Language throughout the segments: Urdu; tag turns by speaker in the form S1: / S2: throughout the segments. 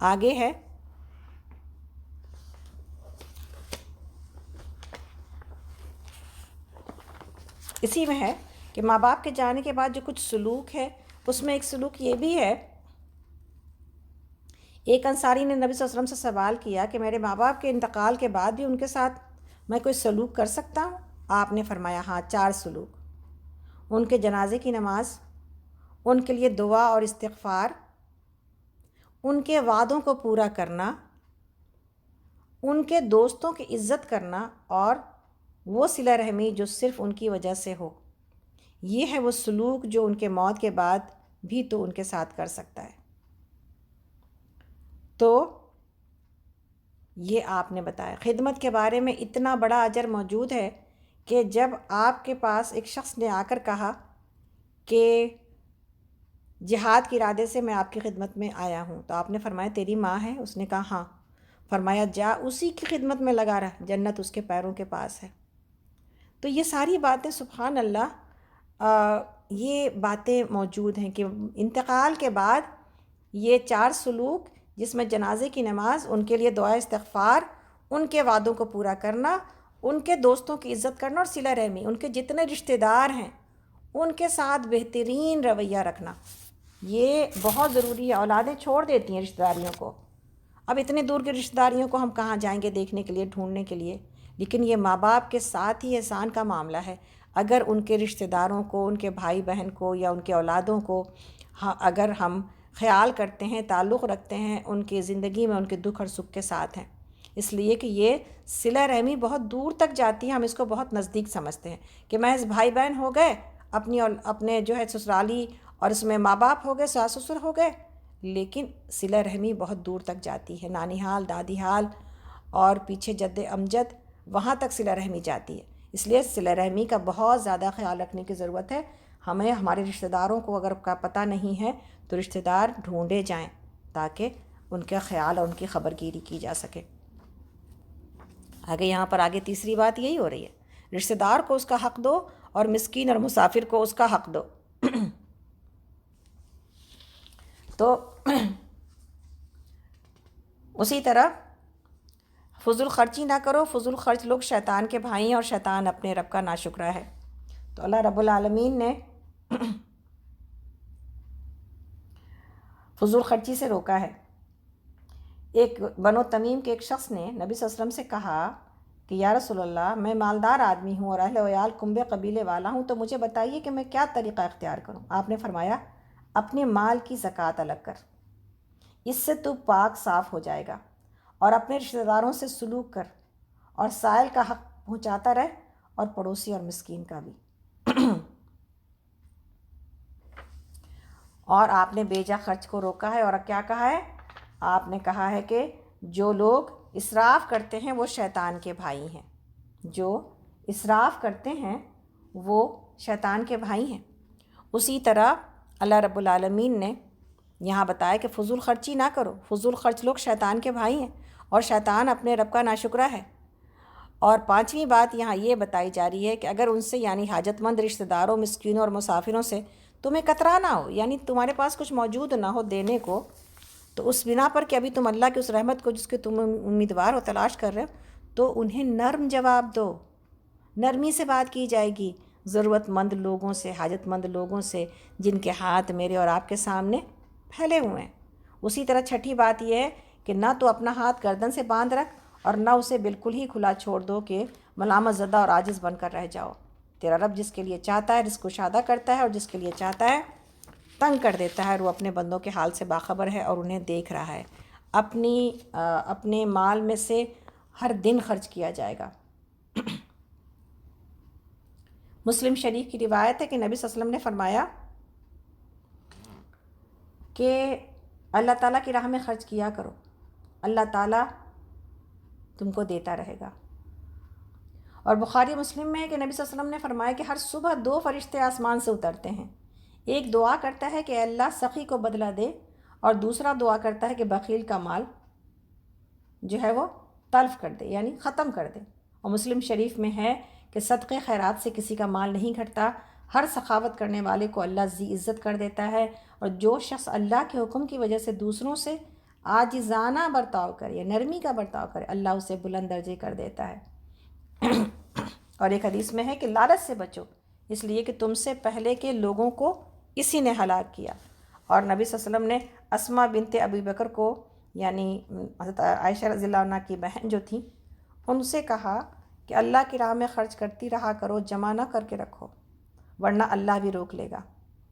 S1: آگے ہے اسی میں ہے کہ ماں باپ کے جانے کے بعد جو کچھ سلوک ہے، اس میں ایک سلوک یہ بھی ہے، ایک انصاری نے نبی صلی اللہ علیہ وسلم سے سوال کیا کہ میرے ماں باپ کے انتقال کے بعد بھی ان کے ساتھ میں کوئی سلوک کر سکتا ہوں؟ آپ نے فرمایا ہاں، 4 سلوک: ان کے جنازے کی نماز، ان کے لیے دعا اور استغفار، ان کے وعدوں کو پورا کرنا، ان کے دوستوں کی عزت کرنا، اور وہ صلہ رحمی جو صرف ان کی وجہ سے ہو۔ یہ ہے وہ سلوک جو ان کے موت کے بعد بھی تو ان کے ساتھ کر سکتا ہے۔ تو یہ آپ نے بتایا۔ خدمت کے بارے میں اتنا بڑا اجر موجود ہے کہ جب آپ کے پاس ایک شخص نے آ کر کہا کہ جہاد کے ارادے سے میں آپ کی خدمت میں آیا ہوں، تو آپ نے فرمایا تیری ماں ہے؟ اس نے کہا ہاں۔ فرمایا جا اسی کی خدمت میں لگا رہا، جنت اس کے پیروں کے پاس ہے۔ تو یہ ساری باتیں سبحان اللہ یہ باتیں موجود ہیں کہ انتقال کے بعد یہ 4 سلوک، جس میں جنازے کی نماز، ان کے لیے دعا استغفار، ان کے وعدوں کو پورا کرنا، ان کے دوستوں کی عزت کرنا اور صلہ رحمی، ان کے جتنے رشتہ دار ہیں ان کے ساتھ بہترین رویہ رکھنا، یہ بہت ضروری ہے۔ اولادیں چھوڑ دیتی ہیں رشتہ داریوں کو، اب اتنے دور کی رشتہ داریوں کو ہم کہاں جائیں گے دیکھنے کے لیے، ڈھونڈنے کے لیے، لیکن یہ ماں باپ کے ساتھ ہی احسان کا معاملہ ہے۔ اگر ان کے رشتہ داروں کو، ان کے بھائی بہن کو یا ان کے اولادوں کو اگر ہم خیال کرتے ہیں، تعلق رکھتے ہیں، ان کی زندگی میں ان کے دکھ اور سکھ کے ساتھ ہیں، اس لیے کہ یہ صلہ رحمی بہت دور تک جاتی ہے۔ ہم اس کو بہت نزدیک سمجھتے ہیں کہ محض بھائی بہن ہو گئے، اپنے جو ہے سسرالی، اور اس میں ماں باپ ہو گئے، ساس سسر ہو گئے، لیکن صلہ رحمی بہت دور تک جاتی ہے، نانی حال، دادی حال، اور پیچھے جد امجد، وہاں تک صلہ رحمی جاتی ہے۔ اس لیے صلہ رحمی کا بہت زیادہ خیال رکھنے کی ضرورت ہے۔ ہمیں ہمارے رشتہ داروں کو اگر کا پتہ نہیں ہے تو رشتہ دار ڈھونڈے جائیں تاکہ ان کا خیال اور ان کی خبر گیری کی جا سکے۔ یہاں پر آگے تیسری بات یہی ہو رہی ہے، رشتہ دار کو اس کا حق دو اور مسکین اور مسافر کو اس کا حق دو۔ تو اسی طرح فضول خرچی نہ کرو، فضول خرچ لوگ شیطان کے بھائی ہیں اور شیطان اپنے رب کا ناشکرا ہے۔ تو اللہ رب العالمین نے فضول خرچی سے روکا ہے۔ ایک بنو تمیم کے ایک شخص نے نبی صلی اللہ علیہ وسلم سے کہا کہ یا رسول اللہ، میں مالدار آدمی ہوں اور اہل ویال کنبے قبیلے والا ہوں، تو مجھے بتائیے کہ میں کیا طریقہ اختیار کروں؟ آپ نے فرمایا اپنے مال کی زکوٰۃ الگ کر، اس سے تو پاک صاف ہو جائے گا، اور اپنے رشتہ داروں سے سلوک کر، اور سائل کا حق پہنچاتا رہ، اور پڑوسی اور مسکین کا بھی۔ اور آپ نے بیجا خرچ کو روکا ہے، اور کیا کہا ہے؟ آپ نے کہا ہے کہ جو لوگ اسراف کرتے ہیں وہ شیطان کے بھائی ہیں، جو اسراف کرتے ہیں وہ شیطان کے بھائی ہیں۔ اسی طرح اللہ رب العالمین نے یہاں بتایا کہ فضول خرچی نہ کرو، فضول خرچ لوگ شیطان کے بھائی ہیں اور شیطان اپنے رب کا ناشکرا ہے۔ اور 5ویں بات یہاں یہ بتائی جا رہی ہے کہ اگر ان سے یعنی حاجت مند رشتہ داروں، مسکینوں اور مسافروں سے تمہیں کترا نہ ہو، یعنی تمہارے پاس کچھ موجود نہ ہو دینے کو، تو اس بنا پر کہ ابھی تم اللہ کی اس رحمت کو جس کے تم امیدوار ہو، تلاش کر رہے ہو، تو انہیں نرم جواب دو، نرمی سے بات کی جائے گی، ضرورت مند لوگوں سے، حاجت مند لوگوں سے، جن کے ہاتھ میرے اور آپ کے سامنے پھیلے ہوئے ہیں۔ اسی طرح 6ٹھی بات یہ ہے کہ نہ تو اپنا ہاتھ گردن سے باندھ رکھ اور نہ اسے بالکل ہی کھلا چھوڑ دو کہ ملامت زدہ اور عاجز بن کر رہ جاؤ۔ تیرا رب جس کے لیے چاہتا ہے رزق کشادہ کرتا ہے، اور جس کے لیے چاہتا ہے تنگ کر دیتا ہے، اور وہ اپنے بندوں کے حال سے باخبر ہے اور انہیں دیکھ رہا ہے۔ اپنے مال میں سے ہر دن خرچ کیا جائے گا۔ مسلم شریف کی روایت ہے کہ نبی صلی اللہ علیہ وسلم نے فرمایا کہ اللہ تعالیٰ کی راہ میں خرچ کیا کرو، اللہ تعالیٰ تم کو دیتا رہے گا۔ اور بخاری مسلم میں ہے کہ نبی صلی اللہ علیہ وسلم نے فرمایا کہ ہر صبح 2 فرشتے آسمان سے اترتے ہیں، ایک دعا کرتا ہے کہ اے اللہ سخی کو بدلہ دے، اور دوسرا دعا کرتا ہے کہ بخیل کا مال جو ہے وہ تلف کر دے، یعنی ختم کر دے۔ اور مسلم شریف میں ہے کہ صدقے خیرات سے کسی کا مال نہیں گھٹتا، ہر سخاوت کرنے والے کو اللہ ذی عزت کر دیتا ہے، اور جو شخص اللہ کے حکم کی وجہ سے دوسروں سے عاجزانہ برتاؤ کرے، نرمی کا برتاؤ کرے، اللہ اسے بلند درجے کر دیتا ہے۔ اور ایک حدیث میں ہے کہ لالچ سے بچو، اس لیے کہ تم سے پہلے کے لوگوں کو اسی نے ہلاک کیا۔ اور نبی صلی اللہ علیہ وسلم نے اسماء بنت ابی بکر کو، یعنی حضرت عائشہ رضی اللہ عنہ کی بہن جو تھیں، ان سے کہا کہ اللہ کی راہ میں خرچ کرتی رہا کرو، جمع نہ کر کے رکھو، ورنہ اللہ بھی روک لے گا۔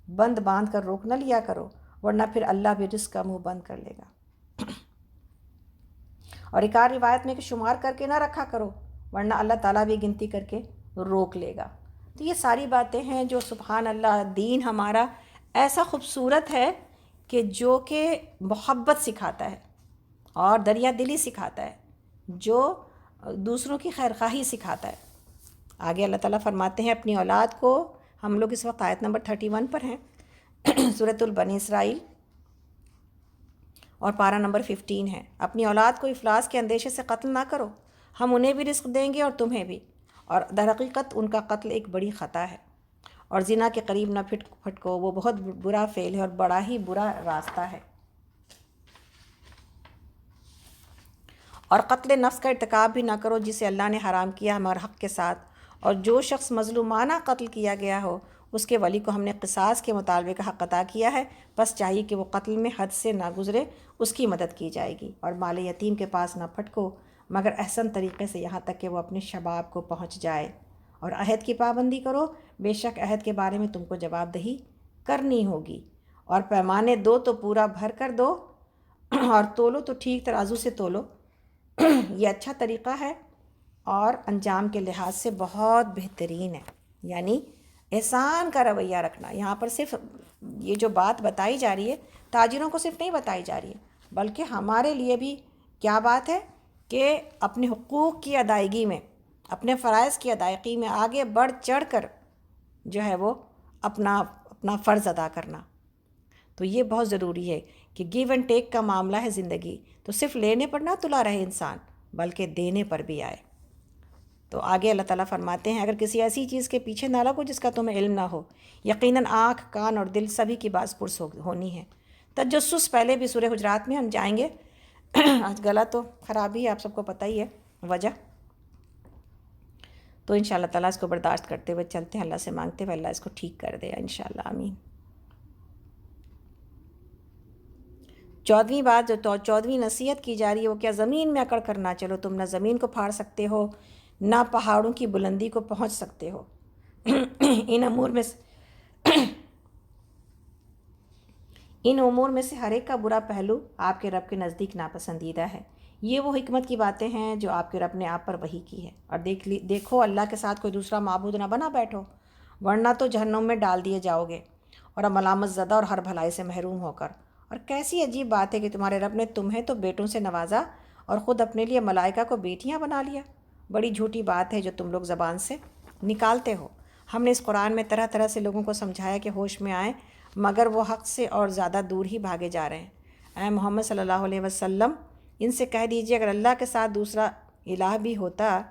S1: بند باندھ کر روک نہ لیا کرو، ورنہ پھر اللہ بھی رزق کا منہ بند کر لے گا۔ اور ایک اور روایت میں کہ شمار کر کے نہ رکھا کرو، ورنہ اللہ تعالیٰ بھی گنتی کر کے روک لے گا۔ تو یہ ساری باتیں ہیں جو سبحان اللہ دین ہمارا ایسا خوبصورت ہے کہ جو کہ محبت سکھاتا ہے اور دریا دلی سکھاتا ہے، جو دوسروں کی خیرخواہی سکھاتا ہے۔ آگے اللہ تعالیٰ فرماتے ہیں اپنی اولاد کو، ہم لوگ اس وقت آیت نمبر 31 پر ہیں سورۃ البنی اسرائیل، اور پارہ نمبر 15 ہے، اپنی اولاد کو افلاس کے اندیشے سے قتل نہ کرو، ہم انہیں بھی رزق دیں گے اور تمہیں بھی، اور در حقیقت ان کا قتل ایک بڑی خطا ہے۔ اور زنا کے قریب نہ پھٹکو، وہ بہت برا فعل ہے اور بڑا ہی برا راستہ ہے۔ اور قتل نفس کا ارتکاب بھی نہ کرو جسے اللہ نے حرام کیا ہمارے حق کے ساتھ، اور جو شخص مظلومانہ قتل کیا گیا ہو اس کے ولی کو ہم نے قصاص کے مطالبے کا حق عطا کیا ہے، بس چاہیے کہ وہ قتل میں حد سے نہ گزرے، اس کی مدد کی جائے گی۔ اور مال یتیم کے پاس نہ پھٹکو مگر احسن طریقے سے، یہاں تک کہ وہ اپنے شباب کو پہنچ جائے۔ اور عہد کی پابندی کرو، بے شک عہد کے بارے میں تم کو جواب دہی کرنی ہوگی۔ اور پیمانے دو تو پورا بھر کر دو، اور تولو تو ٹھیک ترازو سے تولو، یہ اچھا طریقہ ہے اور انجام کے لحاظ سے بہت بہترین ہے۔ یعنی احسان کا رویہ رکھنا، یہاں پر صرف یہ جو بات بتائی جا رہی ہے تاجروں کو صرف نہیں بتائی جا رہی ہے، بلکہ ہمارے لیے بھی کیا بات ہے کہ اپنے حقوق کی ادائیگی میں، اپنے فرائض کی ادائیگی میں آگے بڑھ چڑھ کر جو ہے وہ اپنا فرض ادا کرنا۔ تو یہ بہت ضروری ہے کہ گیو اینڈ ٹیک کا معاملہ ہے زندگی، تو صرف لینے پر نہ تلا رہے انسان بلکہ دینے پر بھی آئے۔ تو آگے اللہ تعالیٰ فرماتے ہیں اگر کسی ایسی چیز کے پیچھے نہ لگو جس کا تمہیں علم نہ ہو، یقیناً آنکھ، کان اور دل سبھی کی باز پرس ہونی ہے۔ تجسس پہلے بھی سورہ حجرات میں ہم جائیں گے۔ آج گلا تو خراب ہی ہے، آپ سب کو پتہ ہی ہے وجہ، تو انشاءاللہ تعالیٰ اس کو برداشت کرتے ہوئے چلتے ہیں، اللہ سے مانگتے ہوئے اللہ اس کو ٹھیک کر دے انشاءاللہ، آمین۔ 14ویں بات جو 14ویں نصیحت کی جا رہی ہے وہ کیا، زمین میں اکڑ کر نہ چلو، تم نہ زمین کو پھاڑ سکتے ہو نہ پہاڑوں کی بلندی کو پہنچ سکتے ہو۔ ان امور میں سے ہر ایک کا برا پہلو آپ کے رب کے نزدیک ناپسندیدہ ہے۔ یہ وہ حکمت کی باتیں ہیں جو آپ کے رب نے آپ پر وحی کی ہے۔ اور دیکھو اللہ کے ساتھ کوئی دوسرا معبود نہ بنا بیٹھو، ورنہ تو جہنم میں ڈال دیے جاؤ گے، اور ملامت زدہ اور ہر بھلائی سے محروم ہو کر۔ اور کیسی عجیب بات ہے کہ تمہارے رب نے تمہیں تو بیٹوں سے نوازا اور خود اپنے لیے ملائکہ کو بیٹیاں بنا لیا۔ بڑی جھوٹی بات ہے جو تم لوگ زبان سے نکالتے ہو۔ ہم نے اس قرآن میں طرح طرح سے لوگوں کو سمجھایا کہ ہوش میں آئیں، مگر وہ حق سے اور زیادہ دور ہی بھاگے جا رہے ہیں۔ اے محمد صلی اللہ علیہ وسلم، ان سے کہہ دیجیے اگر اللہ کے ساتھ دوسرا الہ بھی ہوتا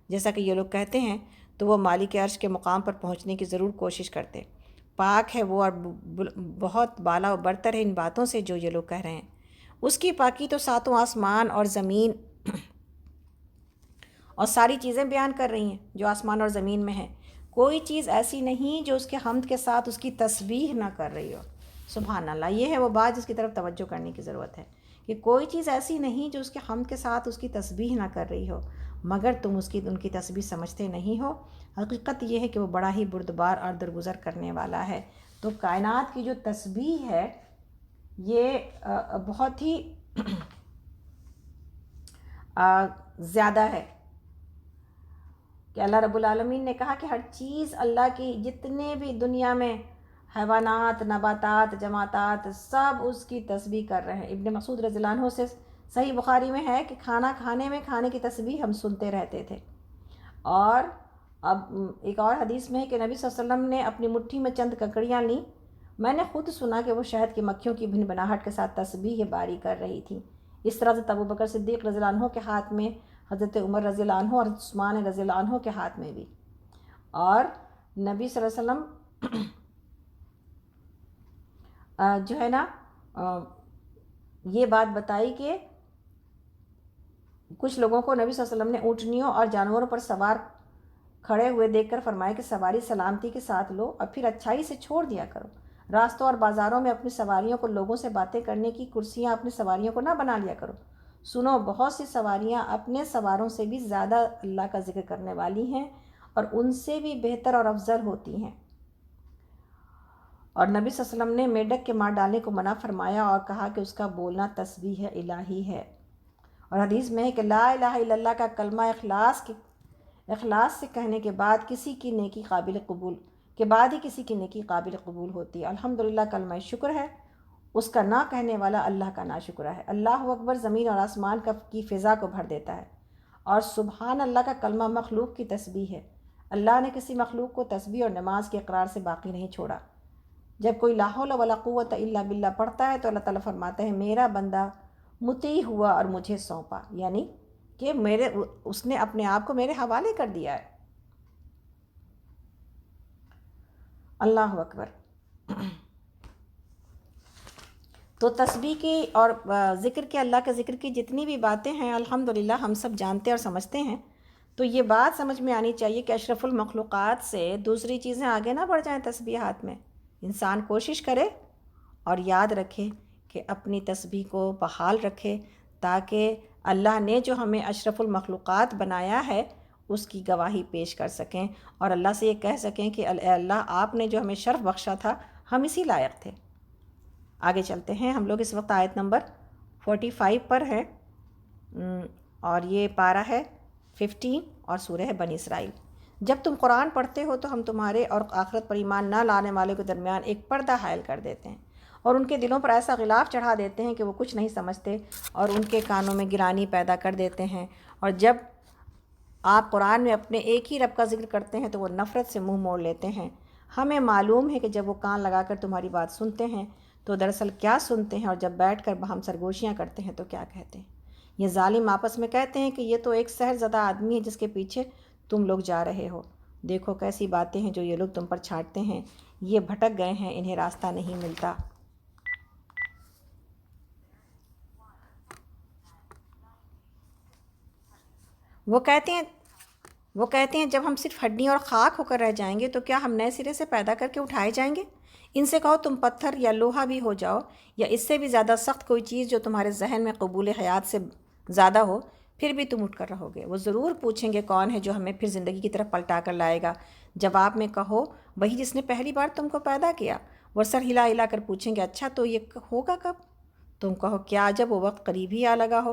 S1: جیسا کہ یہ لوگ کہتے ہیں تو وہ مالک عرش کے مقام پر پہنچنے کی ضرور کوشش کرتے۔ پاک ہے وہ اور بہت بالا و برتر ہے ان باتوں سے جو یہ لوگ کہہ رہے ہیں۔ اس کی پاکی تو ساتوں آسمان اور زمین اور ساری چیزیں بیان کر رہی ہیں جو آسمان اور زمین میں ہیں۔ کوئی چیز ایسی نہیں جو اس کے حمد کے ساتھ اس کی تسبیح نہ کر رہی ہو۔ سبحان اللہ، یہ ہے وہ بات جس کی طرف توجہ کرنے کی ضرورت ہے کہ کوئی چیز ایسی نہیں جو اس کے حمد کے ساتھ اس کی تسبیح نہ کر رہی ہو، مگر تم ان کی تسبیح سمجھتے نہیں ہو۔ حقیقت یہ ہے کہ وہ بڑا ہی بردبار اور درگزر کرنے والا ہے۔ تو کائنات کی جو تسبیح ہے یہ بہت ہی زیادہ ہے کہ اللہ رب العالمین نے کہا کہ ہر چیز اللہ کی، جتنے بھی دنیا میں حیوانات، نباتات، جماعتات، سب اس کی تسبیح کر رہے ہیں۔ ابن مسعود رضی اللہ عنہ سے صحیح بخاری میں ہے کہ کھانا کھانے میں کھانے کی تسبیح ہم سنتے رہتے تھے۔ اور اب ایک اور حدیث میں ہے کہ نبی صلی اللہ علیہ وسلم نے اپنی مٹھی میں چند ککڑیاں لیں، میں نے خود سنا کہ وہ شہد کی مکھیوں کی بھن بناہٹ کے ساتھ تسبیح باری کر رہی تھیں۔ اس طرح سے ابو بکر صدیق رضی اللہ عنہ کے ہاتھ میں، حضرت عمر رضی اللہ عنہ اور عثمان رضی اللہ عنہ کے ہاتھ میں بھی۔ اور نبی صلی اللہ علیہ وسلم جو ہے نا یہ بات بتائی کہ کچھ لوگوں کو نبی صلی اللہ علیہ وسلم نے اونٹنیوں اور جانوروں پر سوار کھڑے ہوئے دیکھ کر فرمایا کہ سواری سلامتی کے ساتھ لو اور پھر اچھائی سے چھوڑ دیا کرو۔ راستوں اور بازاروں میں اپنی سواریوں کو لوگوں سے باتیں کرنے کی کرسیاں اپنی سواریوں کو نہ بنا لیا کرو۔ سنو، بہت سی سواریاں اپنے سواروں سے بھی زیادہ اللہ کا ذکر کرنے والی ہیں اور ان سے بھی بہتر اور افضل ہوتی ہیں۔ اور نبی صلی اللہ علیہ وسلم نے میڈک کے مار ڈالنے کو منع فرمایا اور کہا کہ اس کا بولنا تسبیح الہی ہے۔ اور حدیث میں ہے کہ لا الہ الا اللہ کا کلمہ اخلاص سے کہنے کے بعد کسی کی نیکی قابل قبول ہوتی ہے۔ الحمدللہ کلمہ شکر ہے، اس کا نہ کہنے والا اللہ کا ناشکرہ ہے۔ اللہ اکبر زمین اور آسمان کی فضا کو بھر دیتا ہے۔ اور سبحان اللہ کا کلمہ مخلوق کی تسبیح ہے۔ اللہ نے کسی مخلوق کو تسبیح اور نماز کے اقرار سے باقی نہیں چھوڑا۔ جب کوئی لا حول ولا قوت الا باللہ پڑھتا ہے تو اللہ تعالیٰ فرماتا ہے میرا بندہ مطیع ہوا اور مجھے سونپا، یعنی کہ اس نے اپنے آپ کو میرے حوالے کر دیا ہے۔ اللہ اکبر۔ تو تسبیح کی اور ذکر کے، اللہ کے ذکر کی جتنی بھی باتیں ہیں الحمدللہ ہم سب جانتے اور سمجھتے ہیں۔ تو یہ بات سمجھ میں آنی چاہیے کہ اشرف المخلوقات سے دوسری چیزیں آگے نہ بڑھ جائیں تسبیحات میں۔ انسان کوشش کرے اور یاد رکھے کہ اپنی تسبیح کو بحال رکھے تاکہ اللہ نے جو ہمیں اشرف المخلوقات بنایا ہے اس کی گواہی پیش کر سکیں اور اللہ سے یہ کہہ سکیں کہ اے اللہ آپ نے جو ہمیں شرف بخشا تھا ہم اسی لائق تھے۔ آگے چلتے ہیں، ہم لوگ اس وقت آیت نمبر 45 پر ہے اور یہ پارہ ہے 15 اور سورہ ہے بنی اسرائیل۔ جب تم قرآن پڑھتے ہو تو ہم تمہارے اور آخرت پر ایمان نہ لانے والے کے درمیان ایک پردہ حائل کر دیتے ہیں اور ان کے دلوں پر ایسا غلاف چڑھا دیتے ہیں کہ وہ کچھ نہیں سمجھتے اور ان کے کانوں میں گرانی پیدا کر دیتے ہیں، اور جب آپ قرآن میں اپنے ایک ہی رب کا ذکر کرتے ہیں تو وہ نفرت سے منہ موڑ لیتے ہیں۔ ہمیں معلوم ہے کہ جب وہ کان لگا کر تمہاری بات سنتے ہیں تو دراصل کیا سنتے ہیں، اور جب بیٹھ کر باہم سرگوشیاں کرتے ہیں تو کیا کہتے ہیں۔ یہ ظالم آپس میں کہتے ہیں کہ یہ تو ایک سحر زدہ آدمی ہے جس کے پیچھے تم لوگ جا رہے ہو۔ دیکھو کیسی باتیں ہیں جو یہ لوگ تم پر چھاٹتے ہیں، یہ بھٹک گئے ہیں، انہیں راستہ نہیں ملتا۔ وہ کہتے ہیں جب ہم صرف ہڈیاں اور خاک ہو کر رہ جائیں گے تو کیا ہم نئے سرے سے پیدا کر کے اٹھائے جائیں گے؟ ان سے کہو تم پتھر یا لوہا بھی ہو جاؤ یا اس سے بھی زیادہ سخت کوئی چیز جو تمہارے ذہن میں قبول حیات سے زیادہ ہو، پھر بھی تم اٹھ کر رہو گے۔ وہ ضرور پوچھیں گے کون ہے جو ہمیں پھر زندگی کی طرف پلٹا کر لائے گا؟ جواب میں کہو وہی جس نے پہلی بار تم کو پیدا کیا۔ وہ سر ہلا ہلا کر پوچھیں گے اچھا تو یہ ہوگا کب؟ تم کہو کیا جب وہ وقت قریب ہی آ لگا ہو۔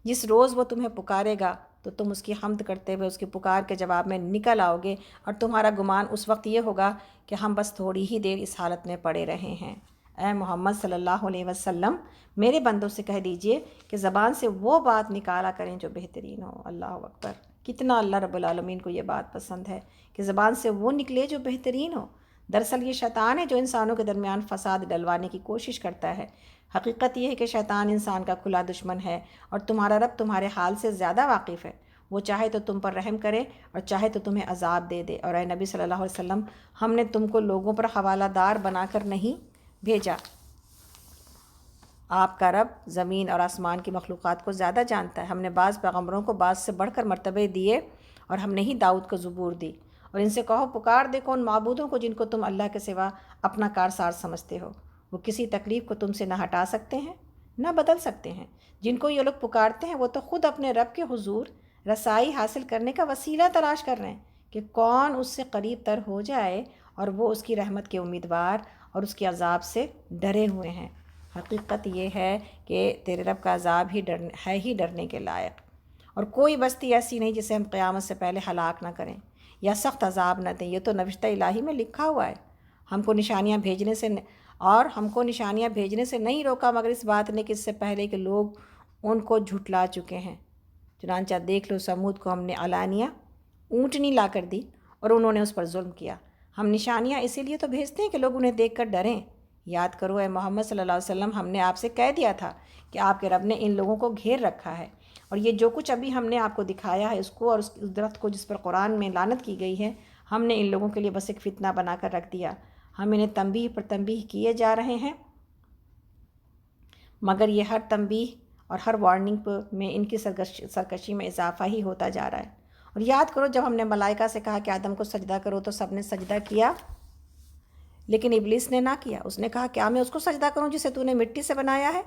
S1: جس روز وہ تمہیں پکارے گا تو تم اس کی حمد کرتے ہوئے اس کی پکار کے جواب میں نکل آؤ گے، اور تمہارا گمان اس وقت یہ ہوگا کہ ہم بس تھوڑی ہی دیر اس حالت میں پڑے رہے ہیں۔ اے محمد صلی اللہ علیہ وسلم میرے بندوں سے کہہ دیجئے کہ زبان سے وہ بات نکالا کریں جو بہترین ہو۔ اللہ اکبر، کتنا اللہ رب العالمین کو یہ بات پسند ہے کہ زبان سے وہ نکلے جو بہترین ہو۔ دراصل یہ شیطان ہے جو انسانوں کے درمیان فساد ڈلوانے کی کوشش کرتا ہے۔ حقیقت یہ ہے کہ شیطان انسان کا کھلا دشمن ہے اور تمہارا رب تمہارے حال سے زیادہ واقف ہے۔ وہ چاہے تو تم پر رحم کرے اور چاہے تو تمہیں عذاب دے دے۔ اور اے نبی صلی اللہ علیہ وسلم ہم نے تم کو لوگوں پر حوالہ دار بنا کر نہیں بھیجا۔ آپ کا رب زمین اور آسمان کی مخلوقات کو زیادہ جانتا ہے۔ ہم نے بعض پیغمبروں کو بعض سے بڑھ کر مرتبے دیے اور ہم نے ہی داؤد کو زبور دی۔ اور ان سے کہو پکار دیکھو ان معبودوں کو جن کو تم اللہ کے سوا اپنا کارساز سمجھتے ہو۔ وہ کسی تکلیف کو تم سے نہ ہٹا سکتے ہیں نہ بدل سکتے ہیں۔ جن کو یہ لوگ پکارتے ہیں وہ تو خود اپنے رب کے حضور رسائی حاصل کرنے کا وسیلہ تلاش کر رہے ہیں کہ کون اس سے قریب تر ہو جائے، اور وہ اس کی رحمت کے امیدوار اور اس کے عذاب سے ڈرے ہوئے ہیں۔ حقیقت یہ ہے کہ تیرے رب کا عذاب ہی ڈرنے کے لائق، اور کوئی بستی ایسی نہیں جسے ہم قیامت سے پہلے ہلاک نہ کریں یا سخت عذاب نہ دیں۔ یہ تو نوشتہ الہی میں لکھا ہوا ہے۔ ہم کو نشانیاں بھیجنے سے نہیں روکا مگر اس بات نے کہ اس سے پہلے کہ لوگ ان کو جھٹلا چکے ہیں۔ چنانچہ دیکھ لو سمود کو ہم نے علانیہ اونٹنی لا کر دی اور انہوں نے اس پر ظلم کیا۔ ہم نشانیاں اسی لیے تو بھیجتے ہیں کہ لوگ انہیں دیکھ کر ڈریں۔ یاد کرو اے محمد صلی اللہ علیہ وسلم ہم نے آپ سے کہہ دیا تھا کہ آپ کے رب نے ان لوگوں کو گھیر رکھا ہے، اور یہ جو کچھ ابھی ہم نے آپ کو دکھایا ہے اس کو اور اس درخت کو جس پر قرآن میں لعنت کی گئی ہے، ہم نے ان لوگوں کے لیے بس ایک فتنہ بنا کر رکھ دیا۔ ہم انہیں تنبیہ پر تنبیہ کیے جا رہے ہیں مگر یہ ہر تنبیہ اور ہر وارننگ میں ان کی سرکشی میں اضافہ ہی ہوتا جا رہا ہے۔ اور یاد کرو جب ہم نے ملائکہ سے کہا کہ آدم کو سجدہ کرو تو سب نے سجدہ کیا، لیکن ابلیس نے نہ کیا۔ اس نے کہا کیا میں اس کو سجدہ کروں جسے تو نے مٹی سے بنایا ہے؟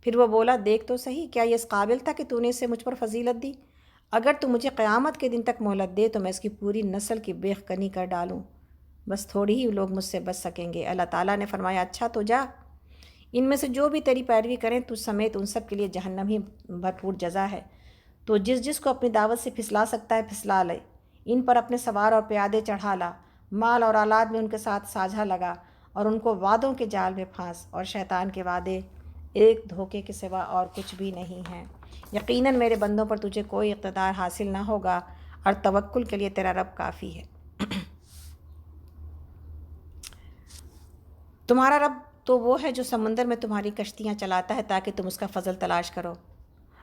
S1: پھر وہ بولا دیکھ تو صحیح، کیا یہ اس قابل تھا کہ تو نے اسے مجھ پر فضیلت دی؟ اگر تو مجھے قیامت کے دن تک مہلت دے تو میں اس کی پوری نسل کی بیخ کنی کر ڈالوں، بس تھوڑی ہی لوگ مجھ سے بچ سکیں گے۔ اللہ تعالیٰ نے فرمایا اچھا تو جا، ان میں سے جو بھی تیری پیروی کریں تجھ سمیت ان سب کے لیے جہنم ہی بھرپور جزا ہے۔ تو جس جس کو اپنی دعوت سے پھسلا سکتا ہے پھسلا لے، ان پر اپنے سوار اور پیادے چڑھا لا، مال اور اولاد میں ان کے ساتھ ساجھا لگا، اور ان کو وعدوں کے جال میں پھانس، اور شیطان کے وعدے ایک دھوکے کے سوا اور کچھ بھی نہیں ہیں۔ یقیناً میرے بندوں پر تجھے کوئی اقتدار حاصل نہ ہوگا، اور توکل کے لیے تیرا رب کافی ہے۔ تمہارا رب تو وہ ہے جو سمندر میں تمہاری کشتیاں چلاتا ہے تاکہ تم اس کا فضل تلاش کرو۔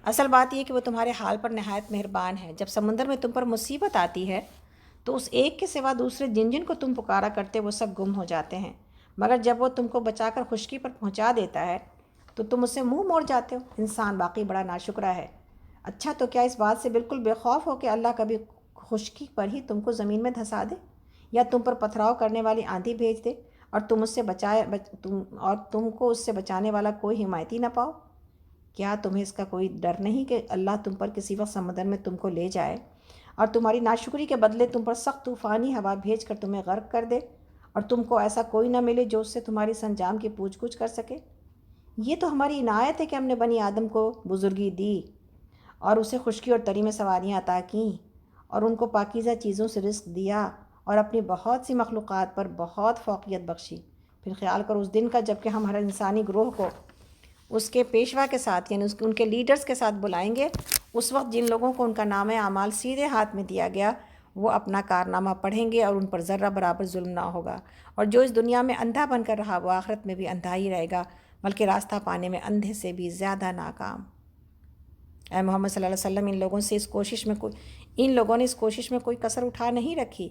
S1: اصل بات یہ کہ وہ تمہارے حال پر نہایت مہربان ہے۔ جب سمندر میں تم پر مصیبت آتی ہے تو اس ایک کے سوا دوسرے جن جن کو تم پکارا کرتے وہ سب گم ہو جاتے ہیں، مگر جب وہ تم کو بچا کر خشکی پر پہنچا دیتا ہے تو تم اسے منہ موڑ جاتے ہو۔ انسان باقی بڑا ناشکرا ہے۔ اچھا تو کیا اس بات سے بالکل بے خوف ہو کہ اللہ کبھی خشکی پر ہی تم کو زمین میں دھسا دے، یا تم پر پتھراؤ کرنے والی آندھی بھیج دے، اور تم کو اس سے بچانے والا کوئی حمایتی نہ پاؤ؟ کیا تمہیں اس کا کوئی ڈر نہیں کہ اللہ تم پر کسی وقت سمندر میں تم کو لے جائے اور تمہاری ناشکری کے بدلے تم پر سخت طوفانی ہوا بھیج کر تمہیں غرق کر دے، اور تم کو ایسا کوئی نہ ملے جو اس سے تمہاری سنجام کی پوچھ گچھ کر سکے؟ یہ تو ہماری عنایت ہے کہ ہم نے بنی آدم کو بزرگی دی اور اسے خشکی اور تری میں سواریاں عطا کیں، اور ان کو پاکیزہ چیزوں سے رزق دیا، اور اپنی بہت سی مخلوقات پر بہت فوقیت بخشی۔ پھر خیال کرو اس دن کا جب کہ ہم ہر انسانی گروہ کو اس کے پیشوا کے ساتھ یعنی ان کے لیڈرز کے ساتھ بلائیں گے۔ اس وقت جن لوگوں کو ان کا نامہ اعمال سیدھے ہاتھ میں دیا گیا وہ اپنا کارنامہ پڑھیں گے اور ان پر ذرہ برابر ظلم نہ ہوگا، اور جو اس دنیا میں اندھا بن کر رہا وہ آخرت میں بھی اندھا ہی رہے گا، بلکہ راستہ پانے میں اندھے سے بھی زیادہ ناکام۔ اے محمد صلی اللہ علیہ وسلم، ان لوگوں نے اس کوشش میں کوئی کسر اٹھا نہیں رکھی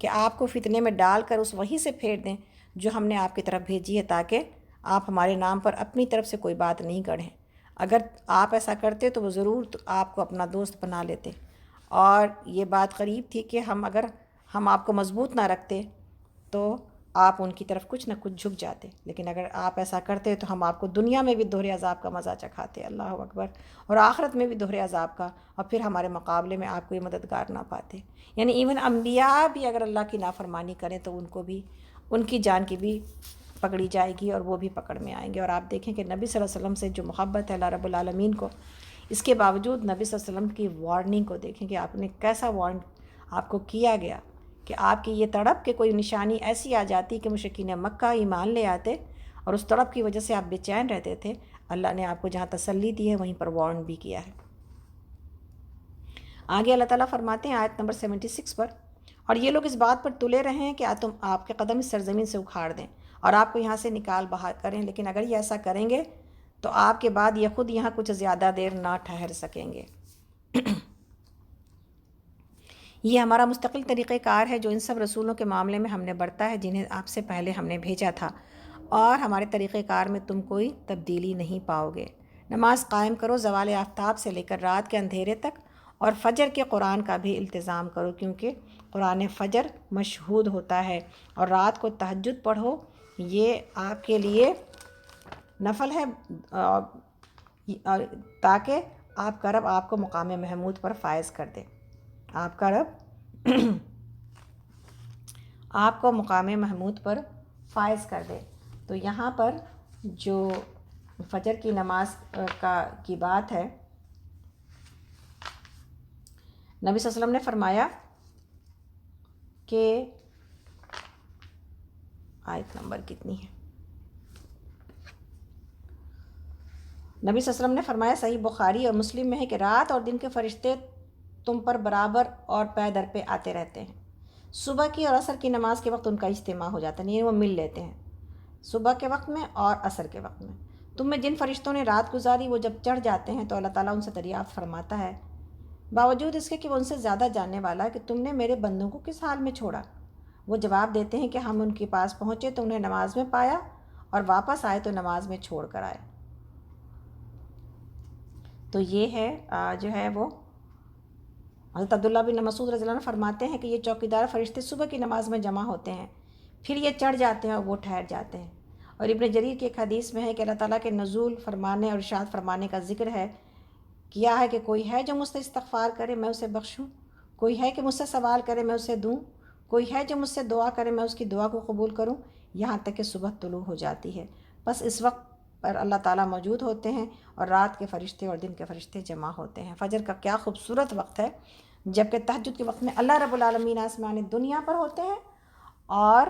S1: کہ آپ کو فتنے میں ڈال کر اس وحی سے پھیر دیں جو ہم نے آپ کی طرف بھیجی ہے، تاکہ آپ ہمارے نام پر اپنی طرف سے کوئی بات نہیں گڑھیں۔ اگر آپ ایسا کرتے تو وہ ضرور آپ کو اپنا دوست بنا لیتے، اور یہ بات قریب تھی کہ اگر ہم آپ کو مضبوط نہ رکھتے تو آپ ان کی طرف کچھ نہ کچھ جھک جاتے، لیکن اگر آپ ایسا کرتے تو ہم آپ کو دنیا میں بھی دوہرے عذاب کا مزہ چکھاتے، اللہ اکبر، اور آخرت میں بھی دوہرے عذاب کا، اور پھر ہمارے مقابلے میں آپ کوئی مددگار نہ پاتے۔ یعنی ایون انبیاء بھی اگر اللہ کی نافرمانی کریں تو ان کو بھی ان کی جان کی بھی پکڑی جائے گی اور وہ بھی پکڑ میں آئیں گے۔ اور آپ دیکھیں کہ نبی صلی اللہ علیہ وسلم سے جو محبت ہے اللہ رب العالمین کو، اس کے باوجود نبی صلی اللہ علیہ وسلم کی وارننگ کو دیکھیں کہ آپ نے کیسا وارن آپ کو کیا گیا کہ آپ کی یہ تڑپ کہ کوئی نشانی ایسی آ جاتی کہ مشرکین مکہ ایمان لے آتے، اور اس تڑپ کی وجہ سے آپ بے چین رہتے تھے، اللہ نے آپ کو جہاں تسلی دی ہے وہیں پر وارن بھی کیا ہے۔ آگے اللہ تعالیٰ فرماتے ہیں آیت نمبر 76 پر، اور یہ لوگ اس بات پر تلے رہے ہیں کہ آپ کے قدم اس سرزمین سے اکھاڑ دیں اور آپ کو یہاں سے نکال باہر کریں، لیکن اگر یہ ایسا کریں گے تو آپ کے بعد یہ خود یہاں کچھ زیادہ دیر نہ ٹھہر سکیں گے۔ یہ ہمارا مستقل طریقہ کار ہے جو ان سب رسولوں کے معاملے میں ہم نے برتا ہے جنہیں آپ سے پہلے ہم نے بھیجا تھا، اور ہمارے طریقہ کار میں تم کوئی تبدیلی نہیں پاؤ گے۔ نماز قائم کرو زوال آفتاب سے لے کر رات کے اندھیرے تک، اور فجر کے قرآن کا بھی التزام کرو، کیونکہ قرآن فجر مشہود ہوتا ہے، اور رات کو تہجد پڑھو، یہ آپ کے لیے نفل ہے، تاکہ آپ کا رب آپ کو مقام محمود پر فائز کر دے۔ آپ کا رب آپ کو مقام محمود پر فائز کر دے۔ تو یہاں پر جو فجر کی نماز کی بات ہے، نبی صلی اللہ علیہ وسلم نے فرمایا کہ آیت نمبر کتنی ہے، نبی صلی اللہ علیہ وسلم نے فرمایا، صحیح بخاری اور مسلم میں ہے کہ رات اور دن کے فرشتے تم پر برابر اور پے در پہ آتے رہتے ہیں۔ صبح کی اور عصر کی نماز کے وقت ان کا اجتماع ہو جاتا ہے، یعنی وہ مل لیتے ہیں صبح کے وقت میں اور عصر کے وقت میں۔ تم میں جن فرشتوں نے رات گزاری وہ جب چڑھ جاتے ہیں تو اللہ تعالیٰ ان سے دریافت فرماتا ہے، باوجود اس کے کہ وہ ان سے زیادہ جاننے والا ہے، کہ تم نے میرے بندوں کو کس حال میں چھوڑا؟ وہ جواب دیتے ہیں کہ ہم ان کے پاس پہنچے تو انہیں نماز میں پایا، اور واپس آئے تو نماز میں چھوڑ کر آئے۔ تو یہ ہے جو ہے وہ حضرت عبداللہ بن مسعود رضی اللہ عنہ فرماتے ہیں کہ یہ چوکیدار فرشتے صبح کی نماز میں جمع ہوتے ہیں، پھر یہ چڑھ جاتے ہیں اور وہ ٹھہر جاتے ہیں۔ اور ابن جریر کی ایک حدیث میں ہے کہ اللہ تعالیٰ کے نزول فرمانے اور ارشاد فرمانے کا ذکر ہے، کیا ہے کہ کوئی ہے جو مجھ سے استغفار کرے میں اسے بخشوں، کوئی ہے کہ مجھ سے سوال کرے میں اسے دوں، کوئی ہے جو مجھ سے دعا کرے میں اس کی دعا کو قبول کروں، یہاں تک کہ صبح طلوع ہو جاتی ہے۔ بس اس وقت پر اللہ تعالیٰ موجود ہوتے ہیں اور رات کے فرشتے اور دن کے فرشتے جمع ہوتے ہیں۔ فجر کا کیا خوبصورت وقت ہے، جبکہ تہجد کے وقت میں اللہ رب العالمین آسمان دنیا پر ہوتے ہیں اور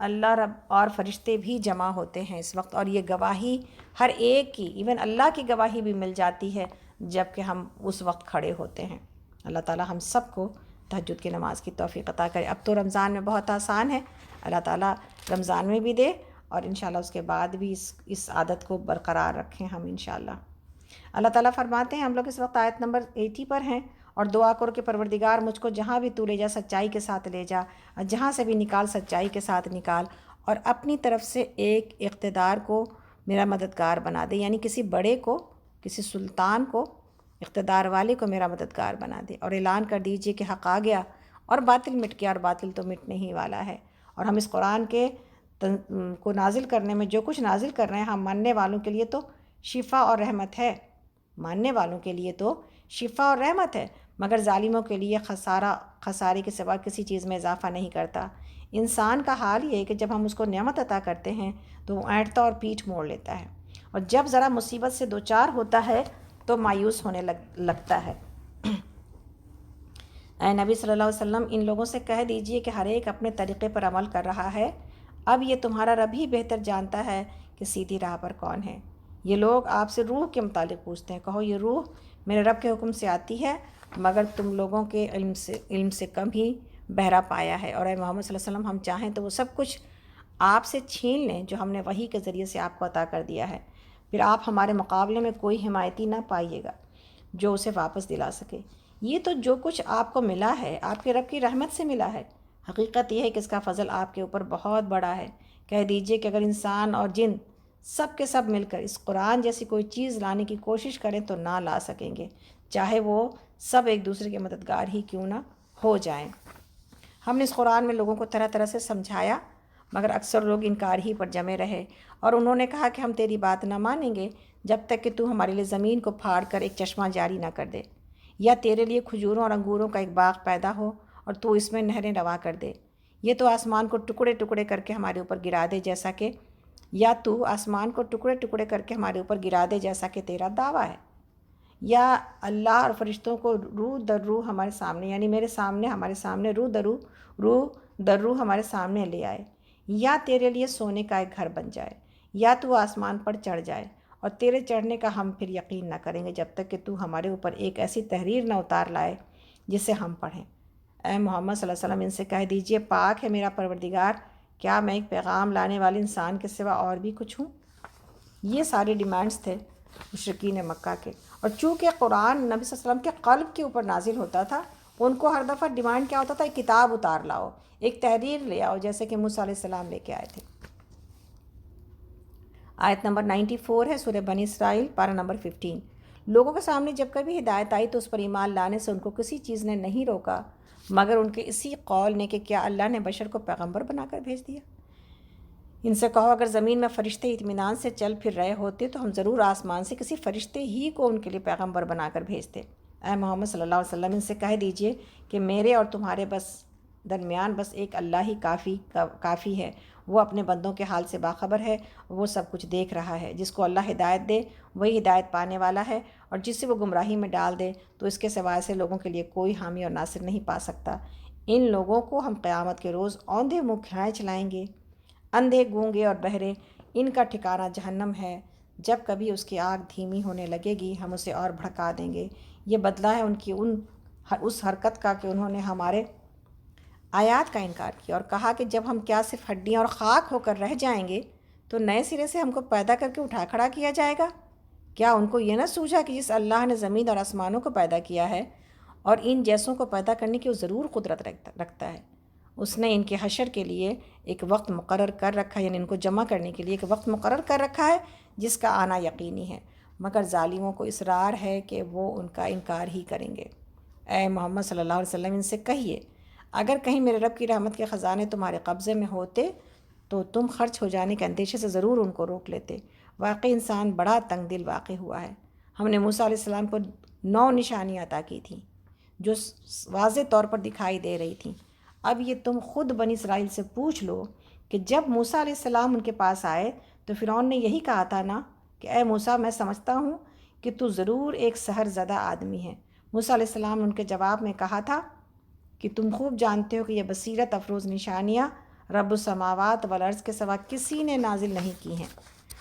S1: اللہ رب اور فرشتے بھی جمع ہوتے ہیں اس وقت، اور یہ گواہی ہر ایک کی، ایون اللہ کی گواہی بھی مل جاتی ہے جب کہ ہم اس وقت کھڑے ہوتے ہیں۔ اللہ تعالیٰ ہم سب کو تہجد کی نماز کی توفیق عطا کرے۔ اب تو رمضان میں بہت آسان ہے، اللہ تعالیٰ رمضان میں بھی دے اور انشاءاللہ اس کے بعد بھی اس عادت کو برقرار رکھیں ہم انشاءاللہ۔ اللہ تعالیٰ فرماتے ہیں، ہم لوگ اس وقت آیت نمبر 80 پر ہیں، اور دعا کرو کہ پروردگار مجھ کو جہاں بھی تو لے جا سچائی کے ساتھ لے جا، اور جہاں سے بھی نکال سچائی کے ساتھ نکال، اور اپنی طرف سے ایک اقتدار کو میرا مددگار بنا دے، یعنی کسی بڑے کو، کسی سلطان کو، اقتدار والے کو میرا مددگار بنا دے، اور اعلان کر دیجئے کہ حق آ گیا اور باطل مٹ گیا، اور باطل تو مٹنے ہی والا ہے۔ اور ہم اس قرآن کے کو نازل کرنے میں جو کچھ نازل کر رہے ہیں، ہم ماننے والوں کے لیے تو شفا اور رحمت ہے، ماننے والوں کے لیے تو شفا اور رحمت ہے، مگر ظالموں کے لیے خسارے کے سوا کسی چیز میں اضافہ نہیں کرتا۔ انسان کا حال یہ ہے کہ جب ہم اس کو نعمت عطا کرتے ہیں تو وہ اینٹتا اور پیٹھ موڑ لیتا ہے، اور جب ذرا مصیبت سے دوچار ہوتا ہے تو مایوس ہونے لگتا ہے۔ اے نبی صلی اللہ علیہ وسلم، ان لوگوں سے کہہ دیجئے کہ ہر ایک اپنے طریقے پر عمل کر رہا ہے، اب یہ تمہارا رب ہی بہتر جانتا ہے کہ سیدھی راہ پر کون ہے۔ یہ لوگ آپ سے روح کے متعلق پوچھتے ہیں، کہو یہ روح میرے رب کے حکم سے آتی ہے، مگر تم لوگوں کے علم سے کم ہی بہرا پایا ہے۔ اور اے محمد صلی اللہ علیہ وسلم، ہم چاہیں تو وہ سب کچھ آپ سے چھین لیں جو ہم نے وحی کے ذریعے سے آپ کو عطا کر دیا ہے، پھر آپ ہمارے مقابلے میں کوئی حمایتی نہ پائیے گا جو اسے واپس دلا سکے۔ یہ تو جو کچھ آپ کو ملا ہے آپ کے رب کی رحمت سے ملا ہے، حقیقت یہ ہے کہ اس کا فضل آپ کے اوپر بہت بڑا ہے۔ کہہ دیجئے کہ اگر انسان اور جن سب کے سب مل کر اس قرآن جیسی کوئی چیز لانے کی کوشش کریں تو نہ لا سکیں گے، چاہے وہ سب ایک دوسرے کے مددگار ہی کیوں نہ ہو جائیں۔ ہم نے اس قرآن میں لوگوں کو طرح طرح سے سمجھایا، مگر اکثر لوگ انکار ہی پر جمے رہے، اور انہوں نے کہا کہ ہم تیری بات نہ مانیں گے جب تک کہ تو ہمارے لیے زمین کو پھاڑ کر ایک چشمہ جاری نہ کر دے، یا تیرے لیے کھجوروں اور انگوروں کا ایک باغ پیدا ہو اور تو اس میں نہریں روا کر دے، یہ تو آسمان کو ٹکڑے ٹکڑے کر کے ہمارے اوپر گرا دے جیسا کہ ہمارے اوپر گرا دے جیسا کہ تیرا دعویٰ ہے، یا اللہ اور فرشتوں کو روح در روح ہمارے سامنے، یعنی میرے سامنے، ہمارے سامنے روح در روح ہمارے سامنے لے آئے، یا تیرے لیے سونے کا ایک گھر بن جائے، یا تو آسمان پر چڑھ جائے، اور تیرے چڑھنے کا ہم پھر یقین نہ کریں گے جب تک کہ تو ہمارے اوپر ایک ایسی تحریر نہ اتار لائے جسے ہم پڑھیں۔ اے محمد صلی اللہ علیہ وسلم، ان سے کہہ دیجئے پاک ہے میرا پروردگار، کیا میں ایک پیغام لانے والے انسان کے سوا اور بھی کچھ ہوں؟ یہ سارے ڈیمانڈز تھے مشرکین مکہ کے، اور چونکہ قرآن نبی صلی اللہ علیہ وسلم کے قلب کے اوپر نازل ہوتا تھا، ان کو ہر دفعہ ڈیمانڈ کیا ہوتا تھا؟ ایک کتاب اتار لاؤ، ایک تحریر لے آؤ، جیسے کہ موسیٰ علیہ السلام لے کے آئے تھے۔ آیت نمبر 94 ہے سورہ بنی اسرائیل، پارہ نمبر 15۔ لوگوں کے سامنے جب کبھی ہدایت آئی تو اس پر ایمان لانے سے ان کو کسی چیز نے نہیں روکا مگر ان کے اسی قول نے کہ کیا اللہ نے بشر کو پیغمبر بنا کر بھیج دیا؟ ان سے کہو اگر زمین میں فرشتے اطمینان سے چل پھر رہے ہوتے تو ہم ضرور آسمان سے کسی فرشتے ہی کو ان کے لیے پیغمبر بنا کر بھیجتے۔ اے محمد صلی اللہ علیہ وسلم، ان سے کہہ دیجئے کہ میرے اور تمہارے درمیان بس ایک اللہ ہی کافی ہے، وہ اپنے بندوں کے حال سے باخبر ہے، وہ سب کچھ دیکھ رہا ہے۔ جس کو اللہ ہدایت دے وہی ہدایت پانے والا ہے، اور جسے وہ گمراہی میں ڈال دے تو اس کے سوائے سے لوگوں کے لیے کوئی حامی اور ناصر نہیں پا سکتا۔ ان لوگوں کو ہم قیامت کے روز اوندھے منہ کھینچ لائیں گے، اندھے، گونگے اور بہرے، ان کا ٹھکانہ جہنم ہے، جب کبھی اس کی آگ دھیمی ہونے لگے گی ہم اسے اور بھڑکا دیں گے۔ یہ بدلہ ہے ان کی اس حرکت کا کہ انہوں نے ہمارے آیات کا انکار کیا اور کہا کہ جب ہم کیا صرف ہڈیاں اور خاک ہو کر رہ جائیں گے تو نئے سرے سے ہم کو پیدا کر کے اٹھا کھڑا کیا جائے گا؟ کیا ان کو یہ نہ سوچا کہ جس اللہ نے زمین اور آسمانوں کو پیدا کیا ہے اور ان جیسوں کو پیدا کرنے کی وہ ضرور قدرت رکھتا ہے، اس نے ان کے حشر کے لیے ایک وقت مقرر کر رکھا ہے، یعنی ان کو جمع کرنے کے لیے ایک وقت مقرر کر رکھا ہے جس کا آنا یقینی ہے۔ مگر ظالموں کو اصرار ہے کہ وہ ان کا انکار ہی کریں گے۔ اے محمد صلی اللہ علیہ وسلم ان سے کہیے، اگر کہیں میرے رب کی رحمت کے خزانے تمہارے قبضے میں ہوتے تو تم خرچ ہو جانے کے اندیشے سے ضرور ان کو روک لیتے۔ واقعی انسان بڑا تنگ دل واقع ہوا ہے۔ ہم نے موسیٰ علیہ السلام کو 9 نشانیاں عطا کی تھیں جو واضح طور پر دکھائی دے رہی تھیں۔ اب یہ تم خود بنی اسرائیل سے پوچھ لو کہ جب موسیٰ علیہ السلام ان کے پاس آئے تو فرعون نے یہی کہا تھا نا کہ اے موسیٰ میں سمجھتا ہوں کہ تو ضرور ایک سحر زدہ آدمی ہے۔ موسیٰ علیہ السلام نے ان کے جواب میں کہا تھا کہ تم خوب جانتے ہو کہ یہ بصیرت افروز نشانیاں رب السماوات والارض کے سوا کسی نے نازل نہیں کی ہیں،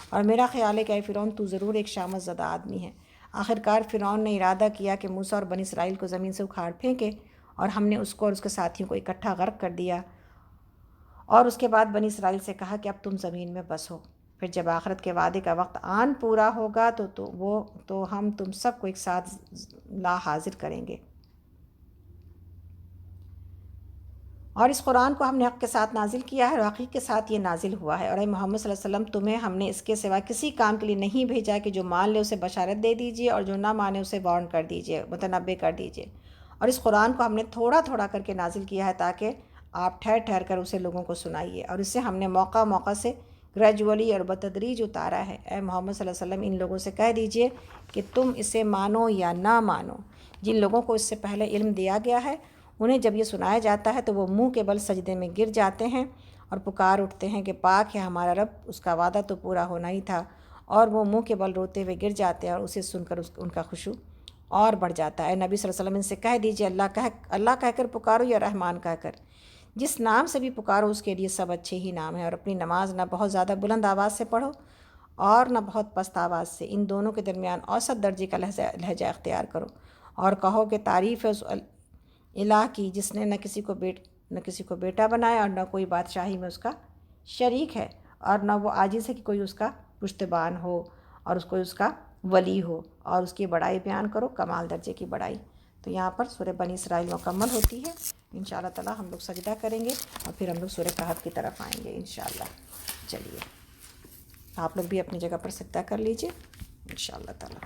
S1: اور میرا خیال ہے کہ اے فرعون تو ضرور ایک شامت زدہ آدمی ہے۔ آخرکار فرعون نے ارادہ کیا کہ موسیٰ اور بنی اسرائیل کو زمین سے اکھاڑ پھینکے، اور ہم نے اس کو اور اس کے ساتھیوں کو اکٹھا غرق کر دیا، اور اس کے بعد بنی اسرائیل سے کہا کہ اب تم زمین میں بسو، پھر جب آخرت کے وعدے کا وقت آن پورا ہوگا تو ہم تم سب کو ایک ساتھ لا حاضر کریں گے۔ اور اس قرآن کو ہم نے حق کے ساتھ نازل کیا ہے اور حقیقت کے ساتھ یہ نازل ہوا ہے۔ اور اے محمد صلی اللہ علیہ وسلم تمہیں ہم نے اس کے سوا کسی کام کے لیے نہیں بھیجا کہ جو مان لے اسے بشارت دے دیجیے اور جو نہ مانے اسے وارن کر دیجیے، متنبہ کر دیجیے۔ اور اس قرآن کو ہم نے تھوڑا تھوڑا کر کے نازل کیا ہے تاکہ آپ ٹھہر ٹھہر کر اسے لوگوں کو سنائیے، اور اسے ہم نے موقع موقع سے گریجولی اور بتدریج اتارا ہے۔ اے محمد صلی اللہ علیہ وسلم ان لوگوں سے کہہ دیجیے کہ تم اسے مانو یا نہ مانو، جن لوگوں کو اس سے پہلے علم دیا گیا ہے انہیں جب یہ سنایا جاتا ہے تو وہ منہ کے بل سجدے میں گر جاتے ہیں اور پکار اٹھتے ہیں کہ پاک ہے ہمارا رب، اس کا وعدہ تو پورا ہونا ہی تھا، اور وہ منہ کے بل روتے ہوئے گر جاتے ہیں، اور اسے سن کر ان کا خشوع اور بڑھ جاتا ہے۔ نبی صلی اللہ علیہ وسلم ان سے کہہ دیجیے اللہ کہہ کر پکارو یا رحمان کہہ کر، جس نام سے بھی پکارو اس کے لیے سب اچھے ہی نام ہیں، اور اپنی نماز نہ بہت زیادہ بلند آواز سے پڑھو اور نہ بہت پست آواز سے، ان دونوں کے درمیان اوسط درجے کا لہجہ اختیار کرو، اور کہو کہ تعریف ہے اس الہ کی جس نے نہ کسی کو بیٹا بنایا اور نہ کوئی بادشاہی میں اس کا شریک ہے، اور نہ وہ عاجز ہے کہ کوئی اس کا پشتبان ہو اور اس کا ولی ہو، اور اس کی بڑائی بیان کرو، کمال درجے کی بڑائی۔ تو یہاں پر سورہ بنی اسرائیل مکمل ہوتی ہے۔ انشاءاللہ تعالی ہم لوگ سجدہ کریں گے اور پھر ہم لوگ سورہ کہف کی طرف آئیں گے انشاءاللہ۔ چلیے آپ لوگ بھی اپنی جگہ پر سجدہ کر لیجئے انشاءاللہ تعالی۔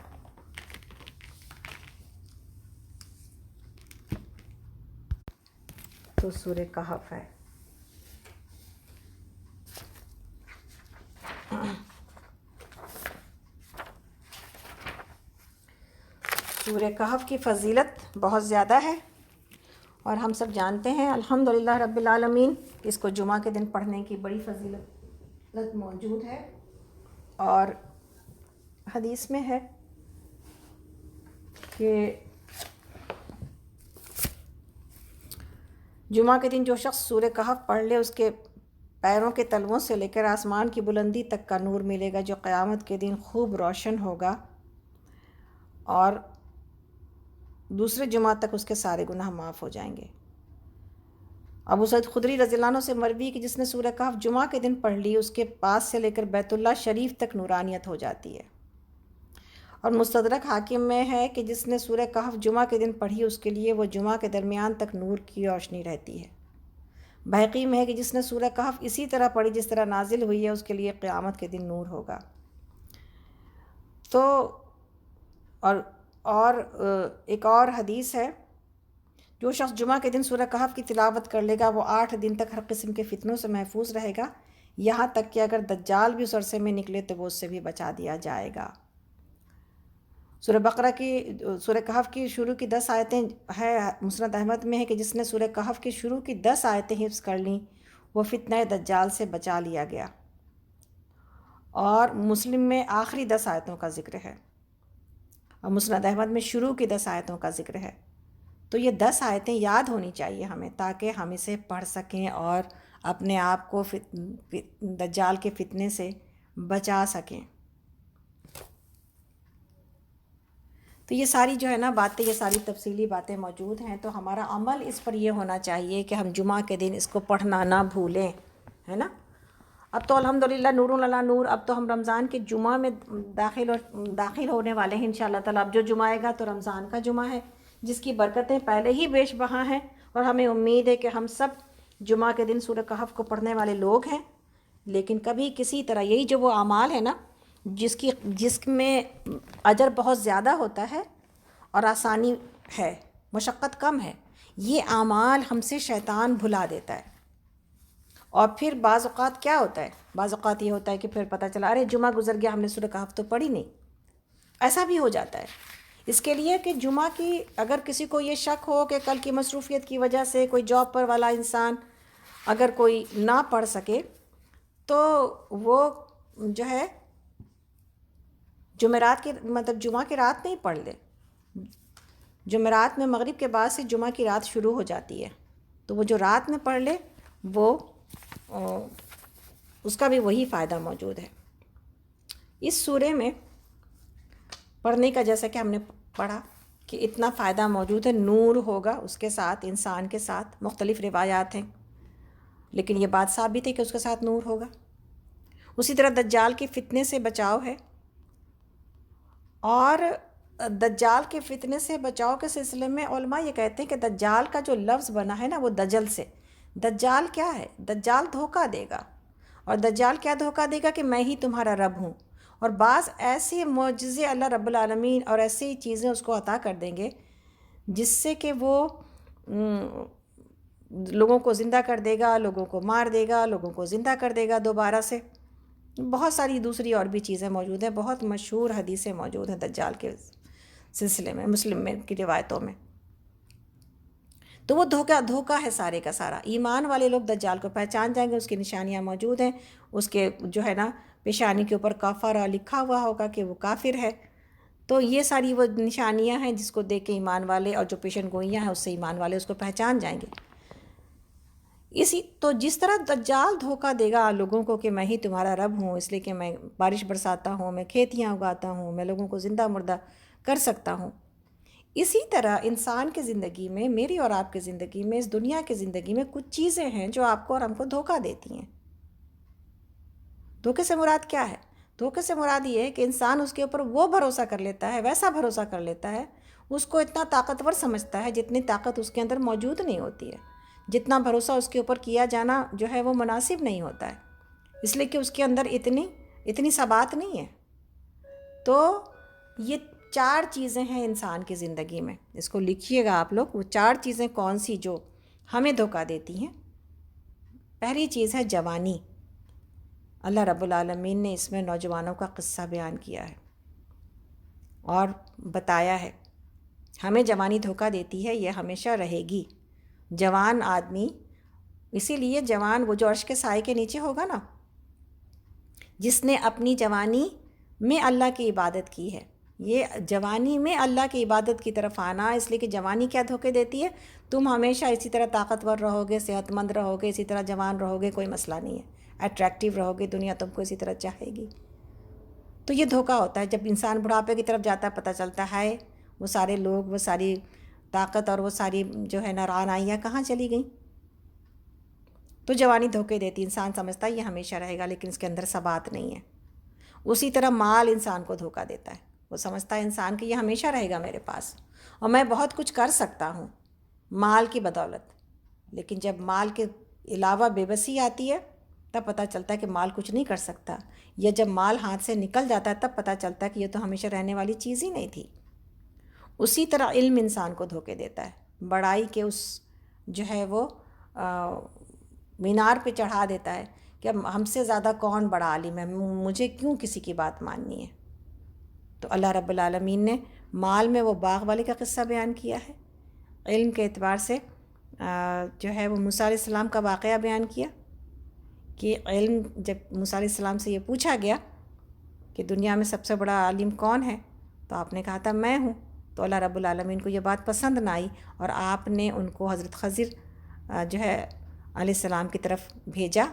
S1: تو سورہ کہف ہے۔ سورہ کہف کی فضیلت بہت زیادہ ہے، اور ہم سب جانتے ہیں الحمدللہ رب العالمین اس کو جمعہ کے دن پڑھنے کی بڑی فضیلت موجود ہے، اور حدیث میں ہے کہ جمعہ کے دن جو شخص سورہ کہف پڑھ لے اس کے پیروں کے تلووں سے لے کر آسمان کی بلندی تک کا نور ملے گا جو قیامت کے دن خوب روشن ہوگا، اور دوسرے جمعہ تک اس کے سارے گناہ معاف ہو جائیں گے۔ ابو سعید خدری رضی اللہ عنہ سے مروی کہ جس نے سورہ کہف جمعہ کے دن پڑھ لی اس کے پاس سے لے کر بیت اللہ شریف تک نورانیت ہو جاتی ہے، اور مستدرک حاکم میں ہے کہ جس نے سورہ کہف جمعہ کے دن پڑھی اس کے لیے وہ جمعہ کے درمیان تک نور کی روشنی رہتی ہے۔ بحقی میں ہے کہ جس نے سورہ کہف اسی طرح پڑھی جس طرح نازل ہوئی ہے اس کے لیے قیامت کے دن نور ہوگا۔ تو اور ایک اور حدیث ہے، جو شخص جمعہ کے دن سورہ کہف کی تلاوت کر لے گا وہ 8 دن تک ہر قسم کے فتنوں سے محفوظ رہے گا، یہاں تک کہ اگر دجال بھی اس عرصے میں نکلے تو وہ اس سے بھی بچا دیا جائے گا۔ سورہ کہف کی شروع کی 10 آیتیں ہے، مسند احمد میں ہے کہ جس نے سورہ کہف کی شروع کی 10 آیتیں حفظ کر لیں وہ فتنہ دجال سے بچا لیا گیا، اور مسلم میں آخری 10 آیتوں کا ذکر ہے، اور مسند احمد میں شروع کی 10 آیتوں کا ذکر ہے۔ تو یہ 10 آیتیں یاد ہونی چاہیے ہمیں تاکہ ہم اسے پڑھ سکیں اور اپنے آپ کو دجال کے فتنے سے بچا سکیں۔ تو یہ ساری جو ہے نا باتیں، یہ ساری تفصیلی باتیں موجود ہیں، تو ہمارا عمل اس پر یہ ہونا چاہیے کہ ہم جمعہ کے دن اس کو پڑھنا نہ بھولیں، ہے نا۔ اب تو الحمدللہ نور علی نور، اب تو ہم رمضان کے جمعہ میں داخل ہونے والے ہیں انشاءاللہ تعالیٰ۔ اب جو جمعہ آئے گا تو رمضان کا جمعہ ہے جس کی برکتیں پہلے ہی بیش بہا ہیں، اور ہمیں امید ہے کہ ہم سب جمعہ کے دن سورہ کہف کو پڑھنے والے لوگ ہیں، لیکن کبھی کسی طرح یہی جو وہ اعمال ہے نا جس میں اجر بہت زیادہ ہوتا ہے اور آسانی ہے، مشقت کم ہے، یہ اعمال ہم سے شیطان بھلا دیتا ہے۔ اور پھر بعض اوقات کیا ہوتا ہے، بعض اوقات یہ ہوتا ہے کہ پھر پتہ چلا ارے جمعہ گزر گیا، ہم نے سورہ کہف تو پڑھی نہیں، ایسا بھی ہو جاتا ہے۔ اس کے لیے کہ جمعہ کی اگر کسی کو یہ شک ہو کہ کل کی مصروفیت کی وجہ سے کوئی جاب پر والا انسان اگر کوئی نہ پڑھ سکے تو وہ جو ہے جمعرات کے مطلب جمعہ کی رات نہیں پڑھ لے۔ جمعرات میں مغرب کے بعد سے جمعہ کی رات شروع ہو جاتی ہے، تو وہ جو رات میں پڑھ لے وہ اس کا بھی وہی فائدہ موجود ہے۔ اس سورے میں پڑھنے کا جیسا کہ ہم نے پڑھا کہ اتنا فائدہ موجود ہے، نور ہوگا اس کے ساتھ، انسان کے ساتھ۔ مختلف روایات ہیں لیکن یہ بات ثابت ہے کہ اس کے ساتھ نور ہوگا۔ اسی طرح دجال کے فتنے سے بچاؤ ہے، اور دجال کے فتنے سے بچاؤ کے سلسلے میں علماء یہ کہتے ہیں کہ دجال کا جو لفظ بنا ہے نا وہ دجل سے، دجال کیا ہے؟ دجال دھوکہ دے گا، اور دجال کیا دھوکہ دے گا کہ میں ہی تمہارا رب ہوں، اور بعض ایسے معجزے اللہ رب العالمین اور ایسی چیزیں اس کو عطا کر دیں گے جس سے کہ وہ لوگوں کو زندہ کر دے گا، لوگوں کو مار دے گا، لوگوں کو زندہ کر دے گا دوبارہ سے۔ بہت ساری دوسری اور بھی چیزیں موجود ہیں، بہت مشہور حدیثیں موجود ہیں دجال کے سلسلے میں، مسلم میں کی روایتوں میں۔ تو وہ دھوکہ ہے سارے کا سارا۔ ایمان والے لوگ دجال کو پہچان جائیں گے، اس کی نشانیاں موجود ہیں، اس کے جو ہے نا پیشانی کے اوپر کافرہ لکھا ہوا ہوگا کہ وہ کافر ہے۔ تو یہ ساری وہ نشانیاں ہیں جس کو دیکھ کے ایمان والے، اور جو پیشن گوئیاں ہیں اس سے ایمان والے اس کو پہچان جائیں گے۔ تو جس طرح دجال دھوکہ دے گا لوگوں کو کہ میں ہی تمہارا رب ہوں، اس لیے کہ میں بارش برساتا ہوں، میں کھیتیاں اگاتا ہوں، میں لوگوں کو زندہ مردہ کر سکتا ہوں، اسی طرح انسان کی زندگی میں، میری اور آپ کی زندگی میں، اس دنیا کی زندگی میں کچھ چیزیں ہیں جو آپ کو اور ہم کو دھوکہ دیتی ہیں۔ دھوکے سے مراد کیا ہے؟ دھوکے سے مراد یہ ہے کہ انسان اس کے اوپر وہ بھروسہ کر لیتا ہے، ویسا بھروسہ کر لیتا ہے، اس کو اتنا طاقتور سمجھتا ہے جتنی طاقت اس کے اندر موجود نہیں ہوتی ہے، جتنا بھروسہ اس کے اوپر کیا جانا جو ہے وہ مناسب نہیں ہوتا ہے، اس لیے کہ اس کے اندر اتنی ثبات نہیں ہے۔ تو یہ 4 چیزیں ہیں انسان کی زندگی میں، اس کو لکھیے گا آپ لوگ، وہ 4 چیزیں کون سی جو ہمیں دھوکہ دیتی ہیں۔ پہلی چیز ہے جوانی۔ اللہ رب العالمین نے اس میں نوجوانوں کا قصہ بیان کیا ہے اور بتایا ہے ہمیں جوانی دھوکہ دیتی ہے، یہ ہمیشہ رہے گی۔ جوان آدمی، اسی لیے جوان وہ جو عرش کے سائے کے نیچے ہوگا نا، جس نے اپنی جوانی میں اللہ کی عبادت کی ہے، یہ جوانی میں اللہ کی عبادت کی طرف آنا، اس لیے کہ جوانی کیا دھوکے دیتی ہے؟ تم ہمیشہ اسی طرح طاقتور رہو گے، صحت مند رہو گے، اسی طرح جوان رہو گے، کوئی مسئلہ نہیں ہے، اٹریکٹیو رہو گے، دنیا تم کو اسی طرح چاہے گی۔ تو یہ دھوکہ ہوتا ہے جب انسان بڑھاپے کی طرف جاتا ہے، پتہ چلتا ہے وہ سارے لوگ، وہ ساری طاقت اور وہ ساری جو ہے نا رعنائیاں کہاں چلی گئیں۔ تو جوانی دھوکے دیتی، انسان سمجھتا ہے یہ ہمیشہ رہے گا، لیکن اس کے اندر ثبات نہیں ہے۔ اسی طرح مال انسان کو دھوکہ دیتا ہے، وہ سمجھتا ہے انسان کہ یہ ہمیشہ رہے گا میرے پاس اور میں بہت کچھ کر سکتا ہوں مال کی بدولت، لیکن جب مال کے علاوہ بے بسی آتی ہے تب پتہ چلتا ہے کہ مال کچھ نہیں کر سکتا، یا جب مال ہاتھ سے نکل جاتا ہے تب پتہ چلتا ہے کہ یہ تو ہمیشہ رہنے والی چیز ہی نہیں تھی۔ اسی طرح علم انسان کو دھوکے دیتا ہے، بڑائی کے اس جو ہے وہ مینار پہ چڑھا دیتا ہے کہ اب ہم سے زیادہ کون بڑا عالم ہے، مجھے کیوں کسی کی بات ماننی ہے۔ تو اللہ رب العالمین نے مال میں وہ باغ والے کا قصہ بیان کیا ہے، علم کے اعتبار سے جو ہے وہ موسیٰ علیہ السلام کا واقعہ بیان کیا کہ علم، جب موسیٰ علیہ السلام سے یہ پوچھا گیا کہ دنیا میں سب سے بڑا عالم کون ہے، تو آپ نے کہا تھا میں ہوں۔ تو اللہ رب العالمین کو یہ بات پسند نہ آئی اور آپ نے ان کو حضرت خضر جو ہے علیہ السلام کی طرف بھیجا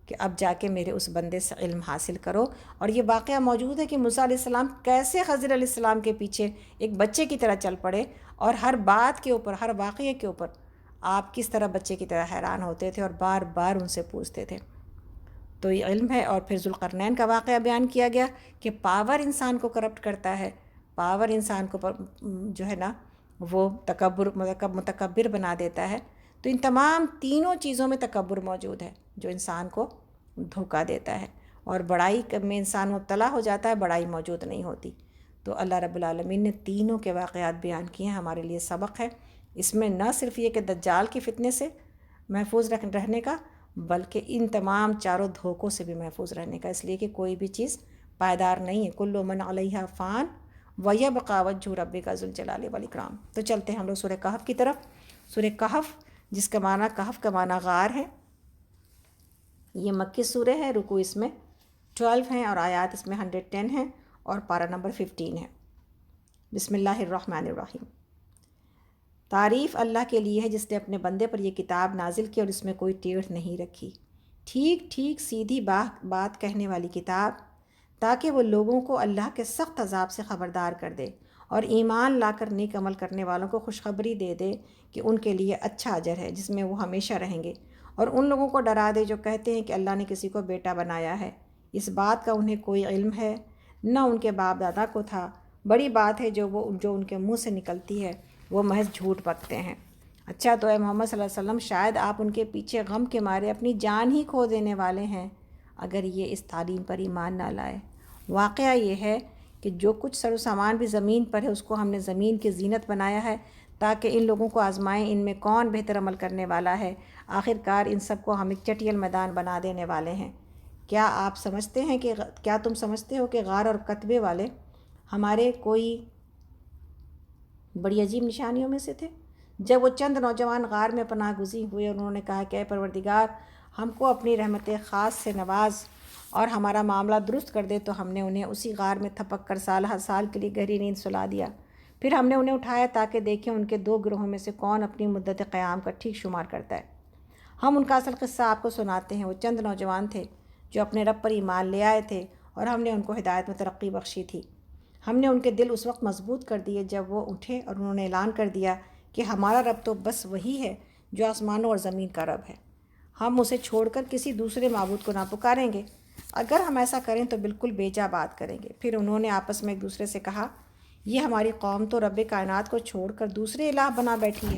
S1: کہ اب جا کے میرے اس بندے سے علم حاصل کرو۔ اور یہ واقعہ موجود ہے کہ موسیٰ علیہ السلام کیسے خضر علیہ السلام کے پیچھے ایک بچے کی طرح چل پڑے، اور ہر بات کے اوپر، ہر واقعے کے اوپر آپ کس طرح بچے کی طرح حیران ہوتے تھے اور بار بار ان سے پوچھتے تھے۔ تو یہ علم ہے۔ اور پھر ذوالقرنین کا واقعہ بیان کیا گیا کہ پاور انسان کو کرپٹ کرتا ہے، پاور انسان کو جو ہے نا وہ متکبر بنا دیتا ہے۔ تو ان تمام تینوں چیزوں میں تکبر موجود ہے جو انسان کو دھوکہ دیتا ہے، اور بڑائی میں انسان مبتلا ہو جاتا ہے، بڑائی موجود نہیں ہوتی۔ تو اللہ رب العالمین نے تینوں کے واقعات بیان کیے ہیں، ہمارے لیے سبق ہے۔ اس میں نہ صرف یہ کہ دجال کے فتنے سے محفوظ رہنے کا، بلکہ ان تمام چاروں دھوکوں سے بھی محفوظ رہنے کا، اس لیے کہ کوئی بھی چیز پائیدار نہیں ہے۔ کل من علیہا فان ویبقی وجہ ربک ذو الجلال والاکرام۔ تو چلتے ہیں ہم لوگ سورہ کہف کی طرف۔ سورہ کہف جس کا معنی کہف کا معنی غار ہے، یہ مکی سورہ ہے، رکوع اس میں 12 ہیں اور آیات اس میں 110 ہیں اور پارہ نمبر 15 ہے۔ بسم اللہ الرحمن الرحیم۔ تعریف اللہ کے لیے ہے جس نے اپنے بندے پر یہ کتاب نازل کی اور اس میں کوئی ٹیڑھ نہیں رکھی، ٹھیک ٹھیک سیدھی بات کہنے والی کتاب، تاکہ وہ لوگوں کو اللہ کے سخت عذاب سے خبردار کر دے اور ایمان لا کر نیک عمل کرنے والوں کو خوشخبری دے دے کہ ان کے لیے اچھا اجر ہے جس میں وہ ہمیشہ رہیں گے، اور ان لوگوں کو ڈرا دے جو کہتے ہیں کہ اللہ نے کسی کو بیٹا بنایا ہے، اس بات کا انہیں کوئی علم ہے نہ ان کے باپ دادا کو تھا، بڑی بات ہے جو ان کے منہ سے نکلتی ہے وہ محض جھوٹ بکتے ہیں۔ اچھا تو اے محمد صلی اللہ علیہ وسلم، شاید آپ ان کے پیچھے غم کے مارے اپنی جان ہی کھو دینے والے ہیں اگر یہ اس تعلیم پر ایمان نہ لائے۔ واقعہ یہ ہے کہ جو کچھ سر و سامان بھی زمین پر ہے اس کو ہم نے زمین کی زینت بنایا ہے تاکہ ان لوگوں کو آزمائیں ان میں کون بہتر عمل کرنے والا ہے، آخر کار ان سب کو ہم ایک چٹیل میدان بنا دینے والے ہیں۔ کیا تم سمجھتے ہو کہ غار اور کتبے والے ہمارے کوئی بڑی عجیب نشانیوں میں سے تھے؟ جب وہ چند نوجوان غار میں پناہ گزین ہوئے، انہوں نے کہا کہ اے پروردگار، ہم کو اپنی رحمت خاص سے نواز اور ہمارا معاملہ درست کر دے، تو ہم نے انہیں اسی غار میں تھپک کر سال ہر سال کے لیے گہری نیند سلا دیا۔ پھر ہم نے انہیں اٹھایا تاکہ دیکھیں ان کے دو گروہوں میں سے کون اپنی مدت قیام کا ٹھیک شمار کرتا ہے۔ ہم ان کا اصل قصہ آپ کو سناتے ہیں۔ وہ چند نوجوان تھے جو اپنے رب پر ایمان لے آئے تھے اور ہم نے ان کو ہدایت میں ترقی بخشی تھی۔ ہم نے ان کے دل اس وقت مضبوط کر دیے جب وہ اٹھے اور انہوں نے اعلان کر دیا کہ ہمارا رب تو بس وہی ہے جو آسمانوں اور زمین کا رب ہے، ہم اسے چھوڑ کر کسی دوسرے معبود کو نہ پکاریں گے، اگر ہم ایسا کریں تو بالکل بیجا بات کریں گے۔ پھر انہوں نے آپس میں ایک دوسرے سے کہا، یہ ہماری قوم تو رب کائنات کو چھوڑ کر دوسرے الہ بنا بیٹھی ہے،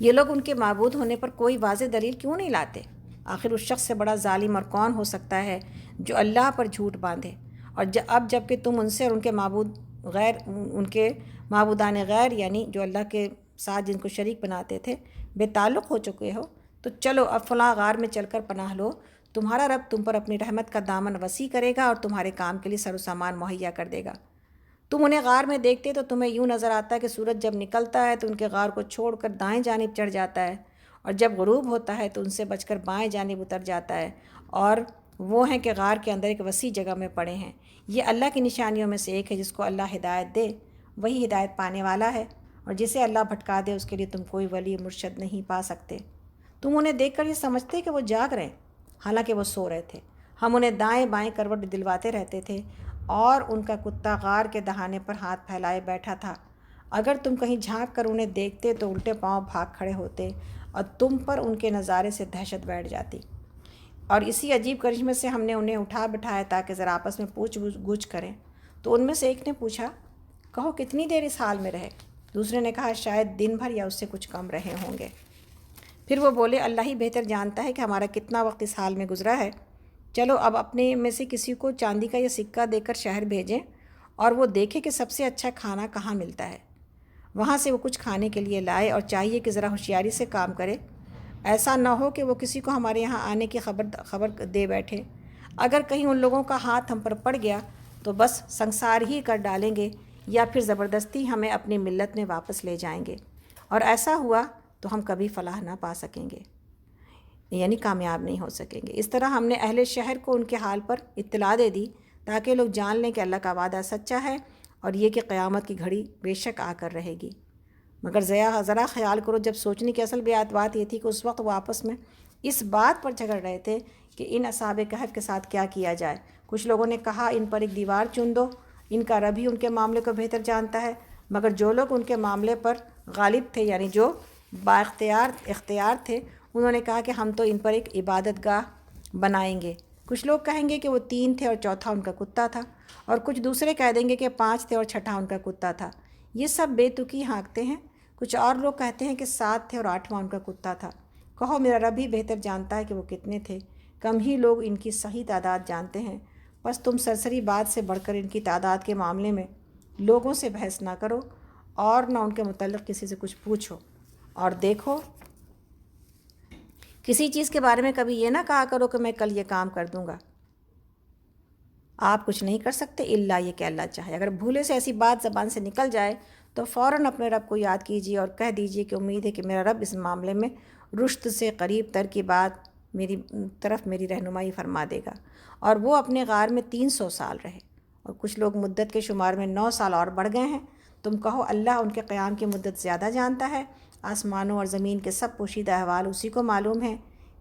S1: یہ لوگ ان کے معبود ہونے پر کوئی واضح دلیل کیوں نہیں لاتے؟ آخر اس شخص سے بڑا ظالم اور کون ہو سکتا ہے جو اللہ پر جھوٹ باندھے، اور اب جب کہ تم ان سے اور ان کے معبودان غیر یعنی جو اللہ کے ساتھ جن کو شریک بناتے تھے بے تعلق ہو چکے ہو، تو چلو اب فلاں غار میں چل کر پناہ لو، تمہارا رب تم پر اپنی رحمت کا دامن وسیع کرے گا اور تمہارے کام کے لیے سر و سامان مہیا کر دے گا۔ تم انہیں غار میں دیکھتے تو تمہیں یوں نظر آتا ہے کہ سورج جب نکلتا ہے تو ان کے غار کو چھوڑ کر دائیں جانب چڑھ جاتا ہے، اور جب غروب ہوتا ہے تو ان سے بچ کر بائیں جانب اتر جاتا ہے، اور وہ ہیں کہ غار کے اندر ایک وسیع جگہ میں پڑے ہیں۔ یہ اللہ کی نشانیوں میں سے ایک ہے، جس کو اللہ ہدایت دے وہی ہدایت پانے والا ہے، اور جسے اللہ بھٹکا دے اس کے لیے تم کوئی ولی مرشد نہیں پا سکتے۔ تم انہیں دیکھ کر یہ سمجھتے کہ وہ جاگ رہے ہیں، حالانکہ وہ سو رہے تھے۔ ہم انہیں دائیں بائیں کروٹ دلواتے رہتے تھے، اور ان کا کتا غار کے دہانے پر ہاتھ پھیلائے بیٹھا تھا۔ اگر تم کہیں جھانک کر انہیں دیکھتے تو الٹے پاؤں بھاگ کھڑے ہوتے اور تم پر ان کے نظارے سے دہشت بیٹھ جاتی۔ اور اسی عجیب کرشمے سے ہم نے انہیں اٹھا بٹھایا تاکہ ذرا آپس میں پوچھ گچھ کریں۔ تو ان میں سے ایک نے پوچھا، کہو کتنی دیر اس حال میں رہے؟ دوسرے نے کہا، شاید دن بھر یا اس سے کچھ کم رہے ہوں گے۔ پھر وہ بولے، اللہ ہی بہتر جانتا ہے کہ ہمارا کتنا وقت اس حال میں گزرا ہے۔ چلو اب اپنے میں سے کسی کو چاندی کا یہ سکہ دے کر شہر بھیجیں اور وہ دیکھے کہ سب سے اچھا کھانا کہاں ملتا ہے، وہاں سے وہ کچھ کھانے کے لیے لائے، اور چاہیے کہ ذرا ہوشیاری سے کام کرے، ایسا نہ ہو کہ وہ کسی کو ہمارے یہاں آنے کی خبر دے بیٹھے۔ اگر کہیں ان لوگوں کا ہاتھ ہم پر پڑ گیا تو بس سنسار ہی کر ڈالیں گے، یا پھر زبردستی ہمیں اپنی ملت میں واپس لے جائیں گے، اور ایسا ہوا تو ہم کبھی فلاح نہ پا سکیں گے، یعنی کامیاب نہیں ہو سکیں گے۔ اس طرح ہم نے اہل شہر کو ان کے حال پر اطلاع دے دی تاکہ لوگ جان لیں کہ اللہ کا وعدہ سچا ہے، اور یہ کہ قیامت کی گھڑی بے شک آ کر رہے گی۔ مگر ذرا خیال کرو، جب سوچنے کی اصل بات یہ تھی کہ اس وقت وہ آپس میں اس بات پر جھگڑ رہے تھے کہ ان اصحاب کہف کے ساتھ کیا کیا جائے۔ کچھ لوگوں نے کہا، ان پر ایک دیوار چن دو، ان کا رب ہی ان کے معاملے کو بہتر جانتا ہے۔ مگر جو لوگ ان کے معاملے پر غالب تھے، یعنی جو با اختیار تھے، انہوں نے کہا کہ ہم تو ان پر ایک عبادت گاہ بنائیں گے۔ کچھ لوگ کہیں گے کہ وہ 3 تھے اور چوتھا ان کا کتا تھا، اور کچھ دوسرے کہہ دیں گے کہ 5 تھے اور چھٹا ان کا کتا تھا۔ یہ سب بے تکی ہانکتے ہیں۔ کچھ اور لوگ کہتے ہیں کہ 7 تھے اور 8واں ان کا کتا تھا۔ کہو میرا رب ہی بہتر جانتا ہے کہ وہ کتنے تھے۔ کم ہی لوگ ان کی صحیح تعداد جانتے ہیں، بس تم سرسری بات سے بڑھ کر ان کی تعداد کے معاملے میں لوگوں سے بحث نہ کرو اور نہ ان کے متعلق کسی سے کچھ پوچھو، اور دیکھو کسی چیز کے بارے میں کبھی یہ نہ کہا کرو کہ میں کل یہ کام کر دوں گا۔ آپ کچھ نہیں کر سکتے الا یہ کہ اللہ چاہے۔ اگر بھولے سے ایسی بات زبان سے نکل جائے تو فوراً اپنے رب کو یاد کیجیے اور کہہ دیجیے کہ امید ہے کہ میرا رب اس معاملے میں رشد سے قریب تر کی بات میری رہنمائی فرما دے گا۔ اور وہ اپنے غار میں 300 سال رہے، اور کچھ لوگ مدت کے شمار میں 9 سال اور بڑھ گئے ہیں۔ تم کہو اللہ ان کے قیام کی مدت زیادہ جانتا ہے، آسمانوں اور زمین کے سب پوشیدہ احوال اسی کو معلوم ہے۔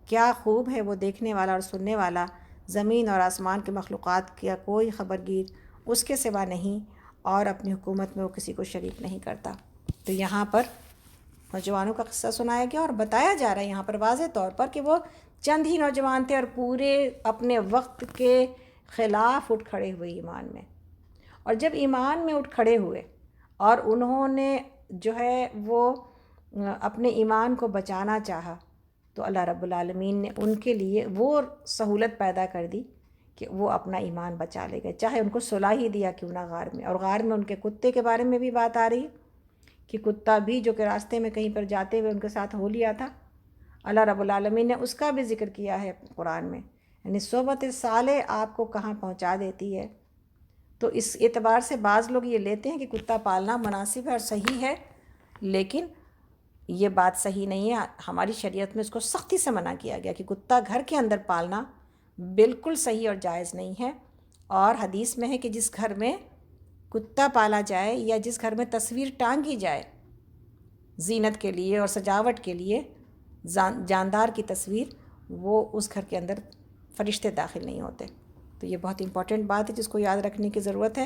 S1: کیا خوب ہے وہ دیکھنے والا اور سننے والا، زمین اور آسمان کے مخلوقات کا کوئی خبرگیر اس کے سوا نہیں، اور اپنی حکومت میں وہ کسی کو شریک نہیں کرتا۔ تو یہاں پر نوجوانوں کا قصہ سنایا گیا اور بتایا جا رہا ہے یہاں پر واضح طور پر کہ وہ چند ہی نوجوان تھے اور پورے اپنے وقت کے خلاف اٹھ کھڑے ہوئے ایمان میں، اور جب ایمان میں اٹھ کھڑے ہوئے اور انہوں نے جو ہے وہ اپنے ایمان کو بچانا چاہا، تو اللہ رب العالمین نے ان کے لیے وہ سہولت پیدا کر دی کہ وہ اپنا ایمان بچا لے گئے، چاہے ان کو صلح ہی دیا کیوں نہ غار میں۔ اور غار میں ان کے کتے کے بارے میں بھی بات آ رہی کہ کتا بھی جو کہ راستے میں کہیں پر جاتے ہوئے ان کے ساتھ ہو لیا تھا، اللہ رب العالمین نے اس کا بھی ذکر کیا ہے قرآن میں، یعنی صحبت صالح آپ کو کہاں پہنچا دیتی ہے۔ تو اس اعتبار سے بعض لوگ یہ لیتے ہیں کہ کتا پالنا مناسب ہے اور صحیح ہے، لیکن یہ بات صحیح نہیں ہے۔ ہماری شریعت میں اس کو سختی سے منع کیا گیا کہ کتا گھر کے اندر پالنا بالکل صحیح اور جائز نہیں ہے۔ اور حدیث میں ہے کہ جس گھر میں کتا پالا جائے یا جس گھر میں تصویر ٹانگی جائے زینت کے لیے اور سجاوٹ کے لیے، جاندار کی تصویر، وہ اس گھر کے اندر فرشتے داخل نہیں ہوتے۔ تو یہ بہت امپورٹنٹ بات ہے جس کو یاد رکھنے کی ضرورت ہے،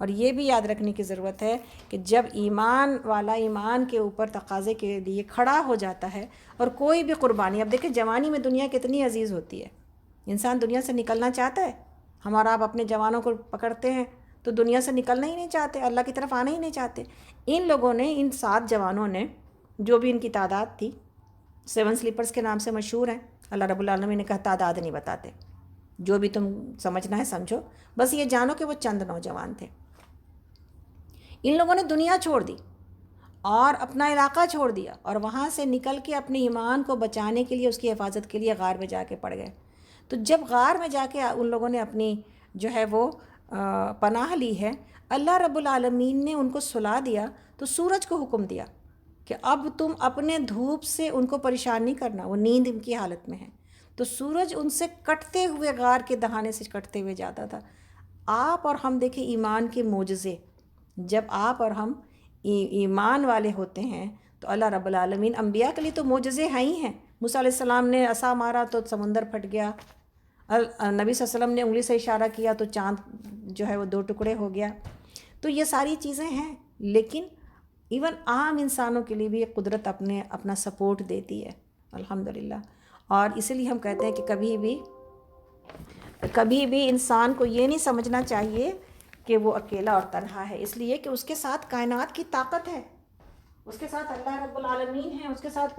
S1: اور یہ بھی یاد رکھنے کی ضرورت ہے کہ جب ایمان والا ایمان کے اوپر تقاضے کے لیے کھڑا ہو جاتا ہے، اور کوئی بھی قربانی، اب دیکھیں جوانی میں دنیا کتنی عزیز ہوتی ہے، انسان دنیا سے نکلنا چاہتا ہے۔ ہمارا آپ اپنے جوانوں کو پکڑتے ہیں تو دنیا سے نکلنا ہی نہیں چاہتے، اللہ کی طرف آنا ہی نہیں چاہتے۔ ان لوگوں نے، ان 7 جوانوں نے، جو بھی ان کی تعداد تھی، 7 سلیپرز کے نام سے مشہور ہیں، اللہ رب العالمین نے کہا تعداد نہیں بتاتے، جو بھی تم سمجھنا ہے سمجھو، بس یہ جانو کہ وہ چند نوجوان تھے۔ ان لوگوں نے دنیا چھوڑ دی اور اپنا علاقہ چھوڑ دیا، اور وہاں سے نکل کے اپنے ایمان کو بچانے کے لیے، اس کی حفاظت کے لیے غار میں جا کے پڑ گئے۔ تو جب غار میں جا کے ان لوگوں نے اپنی جو ہے وہ پناہ لی ہے، اللہ رب العالمین نے ان کو سلا دیا، تو سورج کو حکم دیا کہ اب تم اپنے دھوپ سے ان کو پریشان نہیں کرنا، وہ نیند ان کی حالت میں ہے۔ تو سورج ان سے کٹتے ہوئے، غار کے دہانے سے کٹتے ہوئے جاتا تھا۔ آپ اور ہم دیکھیں ایمان کے معجزے، جب آپ اور ہم ایمان والے ہوتے ہیں تو اللہ رب العالمین، انبیاء کے لیے تو معجزے ہیں ہی ہیں۔ موسیٰ علیہ السلام نے عصا مارا تو سمندر پھٹ گیا، نبی صلی اللہ علیہ وسلم نے انگلی سے اشارہ کیا تو چاند جو ہے وہ 2 ٹکڑے ہو گیا۔ تو یہ ساری چیزیں ہیں، لیکن ایون عام انسانوں کے لیے بھی قدرت اپنا سپورٹ دیتی ہے، الحمدللہ۔ اور اسی لیے ہم کہتے ہیں کہ کبھی بھی انسان کو یہ نہیں سمجھنا چاہیے کہ وہ اکیلا اور تنہا ہے، اس لیے کہ اس کے ساتھ کائنات کی طاقت ہے، اس کے ساتھ اللہ رب العالمین ہے، اس کے ساتھ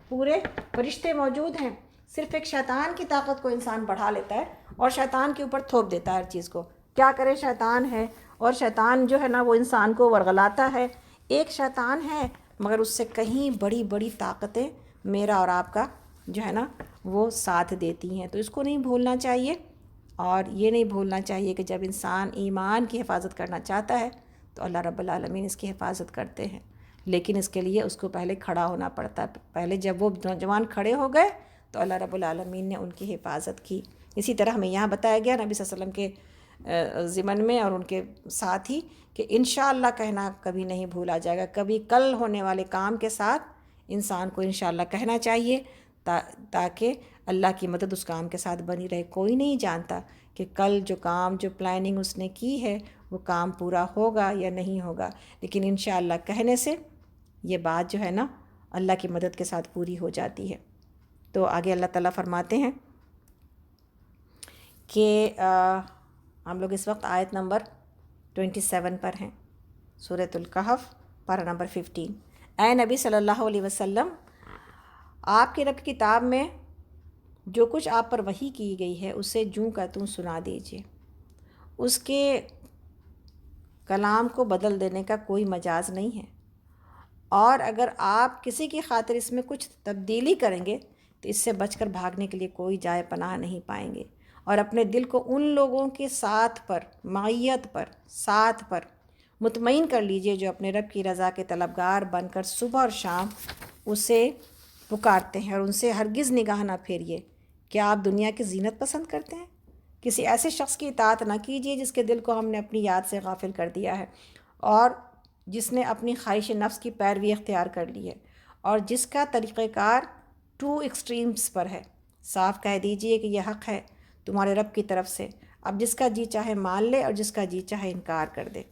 S1: پورے فرشتے موجود ہیں۔ صرف ایک شیطان کی طاقت کو انسان بڑھا لیتا ہے اور شیطان کے اوپر تھوپ دیتا ہے ہر چیز کو، کیا کرے شیطان ہے، اور شیطان جو ہے نا وہ انسان کو ورغلاتا ہے۔ ایک شیطان ہے، مگر اس سے کہیں بڑی بڑی طاقتیں میرا اور آپ کا جو ہے نا وہ ساتھ دیتی ہیں۔ تو اس کو نہیں بھولنا چاہیے، اور یہ نہیں بھولنا چاہیے کہ جب انسان ایمان کی حفاظت کرنا چاہتا ہے تو اللہ رب العالمین اس کی حفاظت کرتے ہیں، لیکن اس کے لیے اس کو پہلے کھڑا ہونا پڑتا ہے۔ پہلے جب وہ نوجوان کھڑے ہو گئے تو اللہ رب العالمین نے ان کی حفاظت کی۔ اسی طرح ہمیں یہاں بتایا گیا نبی صلی اللہ علیہ وسلم کے ضمن میں اور ان کے ساتھ ہی کہ انشاءاللہ کہنا کبھی نہیں بھولا جائے گا، کبھی کل ہونے والے کام کے ساتھ انسان کو انشاءاللہ کہنا چاہیے، تاکہ اللہ کی مدد اس کام کے ساتھ بنی رہے۔ کوئی نہیں جانتا کہ کل جو پلاننگ اس نے کی ہے وہ کام پورا ہوگا یا نہیں ہوگا، لیکن انشاءاللہ کہنے سے یہ بات جو ہے نا اللہ کی مدد کے ساتھ پوری ہو جاتی ہے۔ تو آگے اللہ تعالیٰ فرماتے ہیں کہ ہم لوگ اس وقت آیت نمبر 27 پر ہیں، سورۃ الکہف، پارہ نمبر 15۔ اے نبی صلی اللہ علیہ وسلم، آپ کی رب کتاب میں جو کچھ آپ پر وحی کی گئی ہے اسے جوں کا توں سنا دیجیے، اس کے کلام کو بدل دینے کا کوئی مجاز نہیں ہے، اور اگر آپ کسی کی خاطر اس میں کچھ تبدیلی کریں گے تو اس سے بچ کر بھاگنے کے لیے کوئی جائے پناہ نہیں پائیں گے، اور اپنے دل کو ان لوگوں کے ساتھ پر، معیت پر، ساتھ پر مطمئن کر لیجئے جو اپنے رب کی رضا کے طلبگار بن کر صبح اور شام اسے پکارتے ہیں، اور ان سے ہرگز نگاہ نہ پھیریے۔ کیا آپ دنیا کی زینت پسند کرتے ہیں؟ کسی ایسے شخص کی اطاعت نہ کیجیے جس کے دل کو ہم نے اپنی یاد سے غافل کر دیا ہے، اور جس نے اپنی خواہش نفس کی پیروی اختیار کر لی ہے، اور جس کا طریقہ کار ٹو ایکسٹریمز پر ہے۔ صاف کہہ دیجئے کہ یہ حق ہے تمہارے رب کی طرف سے، اب جس کا جی چاہے مان لے اور جس کا جی چاہے انکار کر دے۔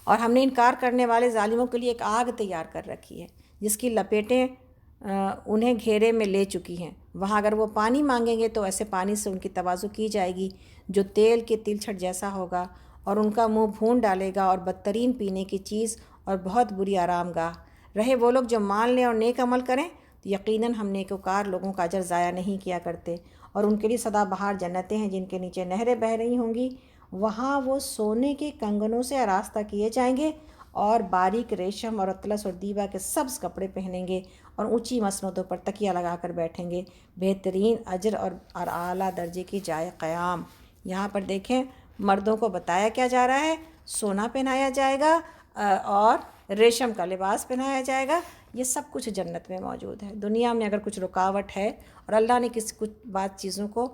S1: اور ہم نے انکار کرنے والے ظالموں کے لیے ایک آگ تیار کر رکھی ہے جس کی لپیٹیں انہیں گھیرے میں لے چکی ہیں، وہاں اگر وہ پانی مانگیں گے تو ایسے پانی سے ان کی تواضع کی جائے گی جو تیل کے تل چھٹ جیسا ہوگا، اور ان کا منہ بھون ڈالے گا، اور بدترین پینے کی چیز اور بہت بری آرام گاہ رہے۔ وہ لوگ جو مان لیں اور نیک عمل کریں تو یقیناً ہم نیکوکار لوگوں کا اجر ضائع نہیں کیا کرتے، اور ان کے لیے سدا بہار جنتیں ہیں جن کے نیچے نہریں بہہ رہی ہوں گی، وہاں وہ سونے کے کنگنوں سے آراستہ کیے جائیں گے، اور باریک ریشم اور اطلس اور دیبا کے سبز کپڑے پہنیں گے، اور اونچی مسندوں پر تکیہ لگا کر بیٹھیں گے، بہترین اجر اور اعلیٰ درجے کی جائے قیام۔ یہاں پر دیکھیں مردوں کو بتایا کیا جا رہا ہے، سونا پہنایا جائے گا اور ریشم کا لباس پہنایا جائے گا، یہ سب کچھ جنت میں موجود ہے۔ دنیا میں اگر کچھ رکاوٹ ہے اور اللہ نے کچھ بعض چیزوں کو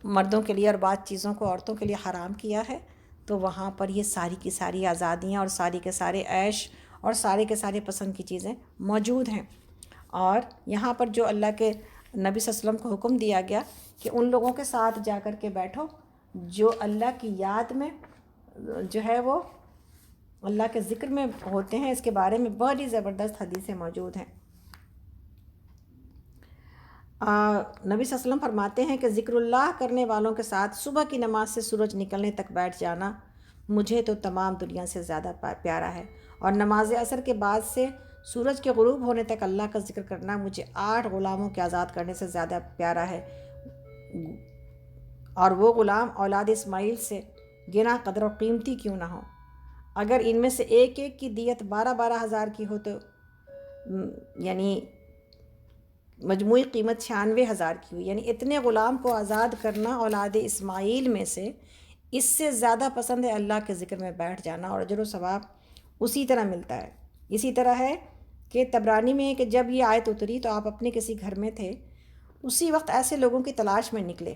S1: مردوں کے لیے اور بعض چیزوں کو عورتوں کے لیے حرام کیا ہے، تو وہاں پر یہ ساری کی ساری آزادیاں اور ساری کے سارے عیش اور سارے کے سارے پسند کی چیزیں موجود ہیں۔ اور یہاں پر جو اللہ کے نبی صلی اللہ علیہ وسلم کو حکم دیا گیا کہ ان لوگوں کے ساتھ جا کر کے بیٹھو جو اللہ کی یاد میں جو ہے وہ اللہ کے ذکر میں ہوتے ہیں، اس کے بارے میں بہت ہی زبردست حدیثیں موجود ہیں۔ نبی صلی اللہ علیہ وسلم فرماتے ہیں کہ ذکر اللہ کرنے والوں کے ساتھ صبح کی نماز سے سورج نکلنے تک بیٹھ جانا مجھے تو تمام دنیا سے زیادہ پیارا ہے، اور نماز عصر کے بعد سے سورج کے غروب ہونے تک اللہ کا ذکر کرنا مجھے 8 غلاموں کے آزاد کرنے سے زیادہ پیارا ہے، اور وہ غلام اولاد اسماعیل سے گنا قدر و قیمتی کیوں نہ ہو۔ اگر ان میں سے ایک ایک کی دیت 12 ہزار کی ہو تو یعنی مجموعی قیمت 96 ہزار کی ہوئی، یعنی اتنے غلام کو آزاد کرنا اولاد اسماعیل میں سے اس سے زیادہ پسند ہے اللہ کے ذکر میں بیٹھ جانا، اور اجر و ثواب اسی طرح ملتا ہے۔ اسی طرح ہے کہ طبرانی میں ہے کہ جب یہ آیت اتری تو آپ اپنے کسی گھر میں تھے، اسی وقت ایسے لوگوں کی تلاش میں نکلے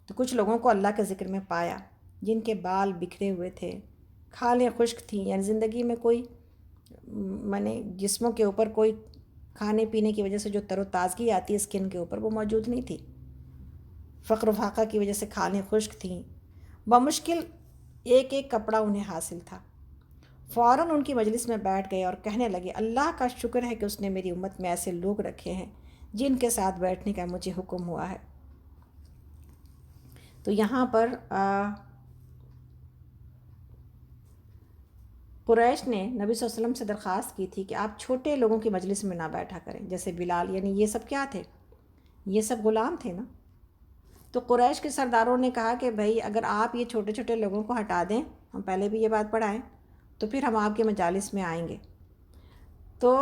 S1: تو کچھ لوگوں کو اللہ کے ذکر میں پایا جن کے بال بکھرے ہوئے تھے، کھالیں خشک تھیں، یعنی زندگی میں کوئی جسموں کے اوپر کوئی کھانے پینے کی وجہ سے جو تر و تازگی آتی ہے اسکن کے اوپر وہ موجود نہیں تھی، فقر و فاقہ کی وجہ سے کھالیں خشک تھیں، بمشکل ایک ایک کپڑا انہیں حاصل تھا۔ فوراً ان کی مجلس میں بیٹھ گئے اور کہنے لگے اللہ کا شکر ہے کہ اس نے میری امت میں ایسے لوگ رکھے ہیں جن کے ساتھ بیٹھنے کا مجھے حکم ہوا ہے۔ تو یہاں پر قریش نے نبی صلی اللہ علیہ وسلم سے درخواست کی تھی کہ آپ چھوٹے لوگوں کی مجلس میں نہ بیٹھا کریں، جیسے بلال، یعنی یہ سب کیا تھے؟ یہ سب غلام تھے نا۔ تو قریش کے سرداروں نے کہا کہ بھائی اگر آپ یہ چھوٹے چھوٹے لوگوں کو ہٹا دیں، ہم پہلے بھی یہ بات پڑھائیں، تو پھر ہم آپ کے مجالس میں آئیں گے۔ تو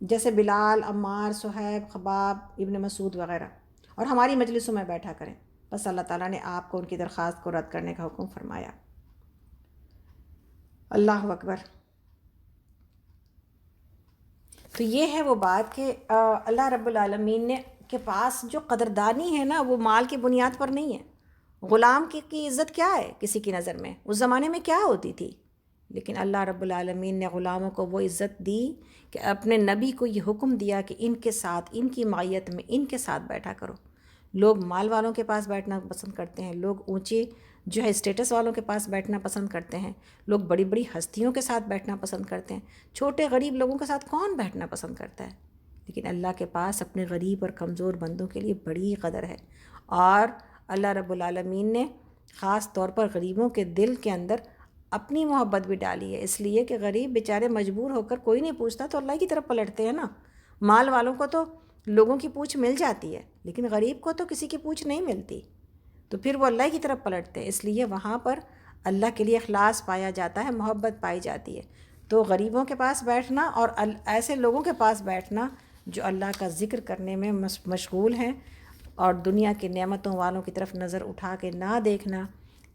S1: جیسے بلال، عمار، صہیب، خباب، ابن مسعود وغیرہ، اور ہماری مجلسوں میں بیٹھا کریں، بس اللہ تعالیٰ نے آپ کو ان کی درخواست کو رد کرنے کا حکم فرمایا۔ اللہ اکبر۔ تو یہ ہے وہ بات کہ اللہ رب العالمین نے کے پاس جو قدردانی ہے نا وہ مال کی بنیاد پر نہیں ہے۔ غلام کی عزت کیا ہے کسی کی نظر میں؟ اس زمانے میں کیا ہوتی تھی؟ لیکن اللہ رب العالمین نے غلاموں کو وہ عزت دی کہ اپنے نبی کو یہ حکم دیا کہ ان کے ساتھ، ان کی معیت میں ان کے ساتھ بیٹھا کرو۔ لوگ مال والوں کے پاس بیٹھنا پسند کرتے ہیں، لوگ اونچے جو ہے اسٹیٹس والوں کے پاس بیٹھنا پسند کرتے ہیں، لوگ بڑی بڑی ہستیوں کے ساتھ بیٹھنا پسند کرتے ہیں، چھوٹے غریب لوگوں کے ساتھ کون بیٹھنا پسند کرتا ہے؟ لیکن اللہ کے پاس اپنے غریب اور کمزور بندوں کے لیے بڑی قدر ہے، اور اللہ رب العالمین نے خاص طور پر غریبوں کے دل کے اندر اپنی محبت بھی ڈالی ہے، اس لیے کہ غریب بیچارے مجبور ہو کر کوئی نہیں پوچھتا تو اللہ کی طرف پلٹتے ہیں نا، مال والوں کو تو لوگوں کی پوچھ مل جاتی ہے، لیکن غریب کو تو کسی کی پوچھ نہیں ملتی، تو پھر وہ اللہ کی طرف پلٹتے ہیں۔ اس لیے وہاں پر اللہ کے لیے اخلاص پایا جاتا ہے، محبت پائی جاتی ہے۔ تو غریبوں کے پاس بیٹھنا اور ایسے لوگوں کے پاس بیٹھنا جو اللہ کا ذکر کرنے میں مشغول ہیں اور دنیا کی نعمتوں والوں کی طرف نظر اٹھا کے نہ دیکھنا،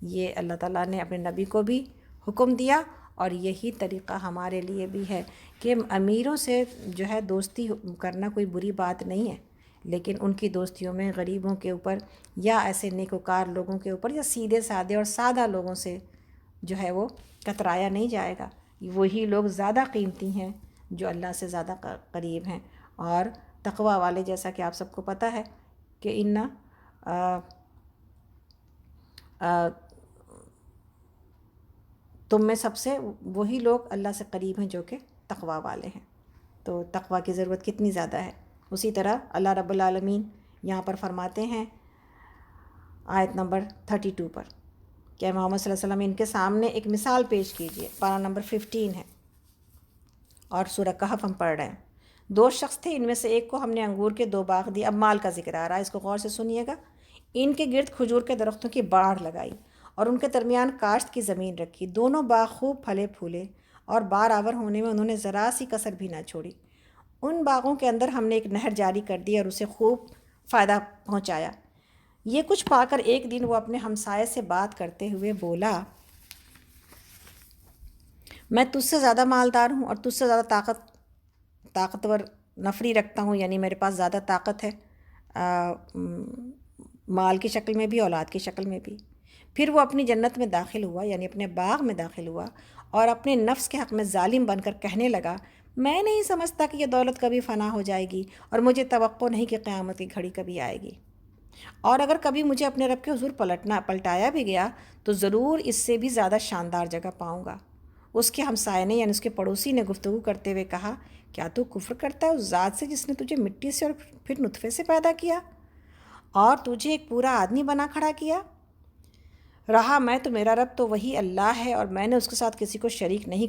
S1: یہ اللہ تعالیٰ نے اپنے نبی کو بھی حکم دیا، اور یہی طریقہ ہمارے لیے بھی ہے کہ امیروں سے جو ہے دوستی کرنا کوئی بری بات نہیں ہے، لیکن ان کی دوستیوں میں غریبوں کے اوپر یا ایسے نیکوکار لوگوں کے اوپر یا سیدھے سادے اور سادہ لوگوں سے جو ہے وہ کترایا نہیں جائے گا۔ وہی لوگ زیادہ قیمتی ہیں جو اللہ سے زیادہ قریب ہیں، اور تقوی والے، جیسا کہ آپ سب کو پتہ ہے کہ تم میں سب سے وہی لوگ اللہ سے قریب ہیں جو کہ تقوی والے ہیں۔ تو تقوی کی ضرورت کتنی زیادہ ہے۔ اسی طرح اللہ رب العالمین یہاں پر فرماتے ہیں آیت نمبر 32 پر کہ محمد صلی اللہ علیہ وسلم ان کے سامنے ایک مثال پیش کیجئے۔ پارہ نمبر 15 ہے اور سورہ کہف ہم پڑھ رہے ہیں۔ 2 شخص تھے، ان میں سے ایک کو ہم نے انگور کے 2 باغ دیے۔ اب مال کا ذکر آ رہا ہے، اس کو غور سے سنیے گا۔ ان کے گرد کھجور کے درختوں کی باڑ لگائی اور ان کے درمیان کاشت کی زمین رکھی۔ دونوں باغ خوب پھلے پھولے اور بار آور ہونے میں انہوں نے ذرا سی کسر بھی نہ چھوڑی۔ ان باغوں کے اندر ہم نے ایک نہر جاری کر دی اور اسے خوب فائدہ پہنچایا۔ یہ کچھ پا کر ایک دن وہ اپنے ہمسائے سے بات کرتے ہوئے بولا، میں تجھ سے زیادہ مالدار ہوں اور تجھ سے زیادہ طاقتور نفری رکھتا ہوں، یعنی میرے پاس زیادہ طاقت ہے، مال کی شکل میں بھی، اولاد کی شکل میں بھی۔ پھر وہ اپنی جنت میں داخل ہوا، یعنی اپنے باغ میں داخل ہوا، اور اپنے نفس کے حق میں ظالم بن کر کہنے لگا، میں نہیں سمجھتا کہ یہ دولت کبھی فنا ہو جائے گی، اور مجھے توقع نہیں کہ قیامت کی گھڑی کبھی آئے گی، اور اگر کبھی مجھے اپنے رب کے حضور پلٹایا بھی گیا تو ضرور اس سے بھی زیادہ شاندار جگہ پاؤں گا۔ اس کے ہمسائے نے، یعنی اس کے پڑوسی نے گفتگو کرتے ہوئے کہا، کیا تو کفر کرتا ہے اس ذات سے جس نے تجھے مٹی سے اور پھر نطفے سے پیدا کیا اور تجھے ایک پورا آدمی بنا کھڑا کیا؟ رہا میں تو میرا رب تو وہی اللہ ہے، اور میں نے اس کے ساتھ کسی کو شریک نہیں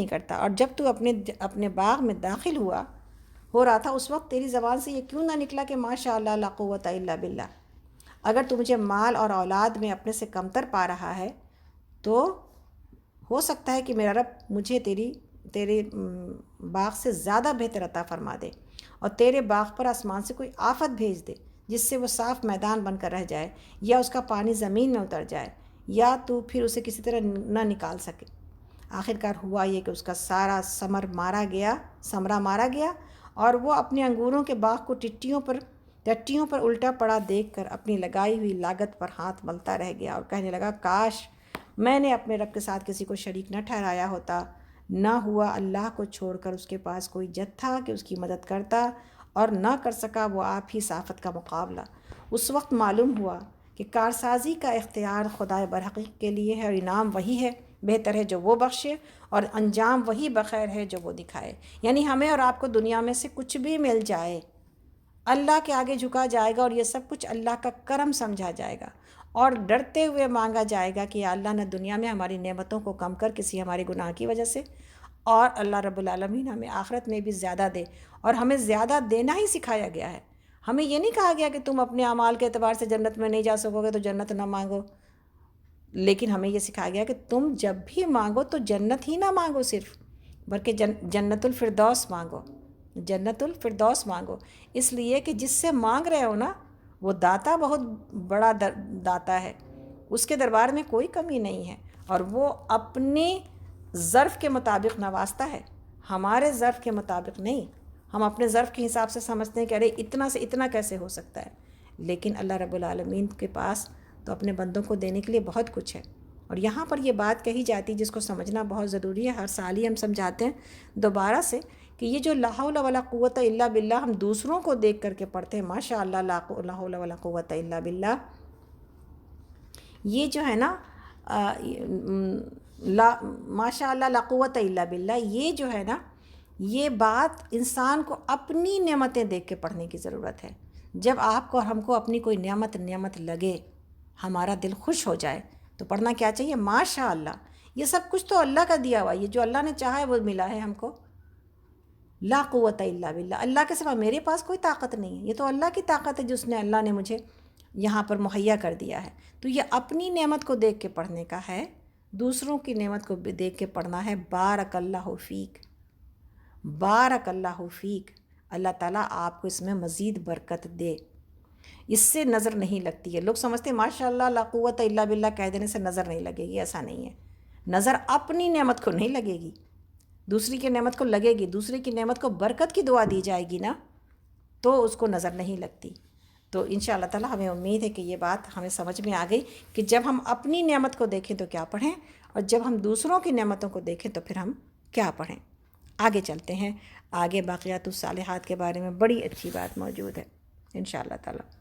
S1: کرتا، اور جب تو اپنے باغ میں داخل ہو رہا تھا اس وقت تیری زبان سے یہ کیوں نہ نکلا کہ ماشاء اللہ لا قوت الا باللہ؟ اگر تو مجھے مال اور اولاد میں اپنے سے کمتر پا رہا ہے تو ہو سکتا ہے کہ میرا رب مجھے تیرے باغ سے زیادہ بہتر عطا فرما دے، اور تیرے باغ پر آسمان سے کوئی آفت بھیج دے جس سے وہ صاف میدان بن کر رہ جائے، یا اس کا پانی زمین میں اتر جائے، یا تو پھر اسے کسی طرح نہ نکال سکے۔ آخرکار ہوا یہ کہ اس کا سارا ثمرہ مارا گیا، اور وہ اپنے انگوروں کے باغ کو ٹٹیوں پر الٹا پڑا دیکھ کر اپنی لگائی ہوئی لاگت پر ہاتھ ملتا رہ گیا اور کہنے لگا، کاش میں نے اپنے رب کے ساتھ کسی کو شریک نہ ٹھہرایا ہوتا، نہ ہوا اللہ کو چھوڑ کر اس کے پاس کوئی جت تھا کہ اس کی مدد کرتا، اور نہ کر سکا وہ آپ ہی صافت کا مقابلہ۔ اس وقت معلوم ہوا کہ کارسازی کا اختیار خدائے برحقیق کے لیے ہے، اور انعام وہی ہے بہتر ہے جو وہ بخشے، اور انجام وہی بخیر ہے جو وہ دکھائے۔ یعنی ہمیں اور آپ کو دنیا میں سے کچھ بھی مل جائے، اللہ کے آگے جھکا جائے گا، اور یہ سب کچھ اللہ کا کرم سمجھا جائے گا، اور ڈرتے ہوئے مانگا جائے گا کہ یا اللہ نہ دنیا میں ہماری نعمتوں کو کم کر کسی ہمارے گناہ کی وجہ سے، اور اللہ رب العالمین ہمیں آخرت میں بھی زیادہ دے۔ اور ہمیں زیادہ دینا ہی سکھایا گیا ہے، ہمیں یہ نہیں کہا گیا کہ تم اپنے اعمال کے اعتبار سے جنت میں نہیں جا سکو گے تو جنت نہ مانگو، لیکن ہمیں یہ سکھایا گیا کہ تم جب بھی مانگو تو جنت ہی نہ مانگو صرف، بلکہ جنت الفردوس مانگو، اس لیے کہ جس سے مانگ رہے ہو نا وہ داتا بہت بڑا داتا ہے، اس کے دربار میں کوئی کمی نہیں ہے، اور وہ اپنی ظرف کے مطابق نوازتا ہے، ہمارے ظرف کے مطابق نہیں۔ ہم اپنے ظرف کے حساب سے سمجھتے ہیں کہ ارے اتنا سے اتنا کیسے ہو سکتا ہے، لیکن اللہ رب العالمین کے پاس تو اپنے بندوں کو دینے کے لیے بہت کچھ ہے۔ اور یہاں پر یہ بات کہی جاتی جس کو سمجھنا بہت ضروری ہے، ہر سال ہی ہم سمجھاتے ہیں دوبارہ سے، کہ یہ جو لا حول ولا قوت الا باللہ ہم دوسروں کو دیکھ کر کے پڑھتے ہیں، ماشاء اللہ لا حول ولا قوت الا باللہ، یہ جو ہے نا ماشاء اللہ لا قوت الا باللہ، یہ جو ہے نا، یہ بات انسان کو اپنی نعمتیں دیکھ کے پڑھنے کی ضرورت ہے۔ جب آپ کو اور ہم کو اپنی کوئی نعمت لگے، ہمارا دل خوش ہو جائے، تو پڑھنا کیا چاہیے؟ ماشاء اللہ، یہ سب کچھ تو اللہ کا دیا ہوا، یہ جو اللہ نے چاہا ہے وہ ملا ہے ہم کو، لا قوت الا باللہ، اللہ کے سوا میرے پاس کوئی طاقت نہیں ہے، یہ تو اللہ کی طاقت ہے جس نے اللہ نے مجھے یہاں پر مہیا کر دیا ہے۔ تو یہ اپنی نعمت کو دیکھ کے پڑھنے کا ہے، دوسروں کی نعمت کو بھی دیکھ کے پڑھنا ہے۔ بارک اللہ فیک، بارک اللہ فیک، اللہ تعالیٰ آپ کو اس میں مزید برکت دے۔ اس سے نظر نہیں لگتی ہے، لوگ سمجھتے ہیں ماشاء اللہ لا قوت الا باللہ کہہ دینے سے نظر نہیں لگے گی، ایسا نہیں ہے۔ نظر اپنی نعمت کو نہیں لگے گی، دوسری کی نعمت کو لگے گی، دوسری کی نعمت کو برکت کی دعا دی جائے گی نا، تو اس کو نظر نہیں لگتی۔ تو انشاءاللہ تعالی ہمیں امید ہے کہ یہ بات ہمیں سمجھ میں آ گئی کہ جب ہم اپنی نعمت کو دیکھیں تو کیا پڑھیں، اور جب ہم دوسروں کی نعمتوں کو دیکھیں تو پھر ہم کیا پڑھیں۔ آگے چلتے ہیں، آگے باقیات الصالحات کے بارے میں بڑی اچھی بات موجود ہے انشاءاللہ تعالی۔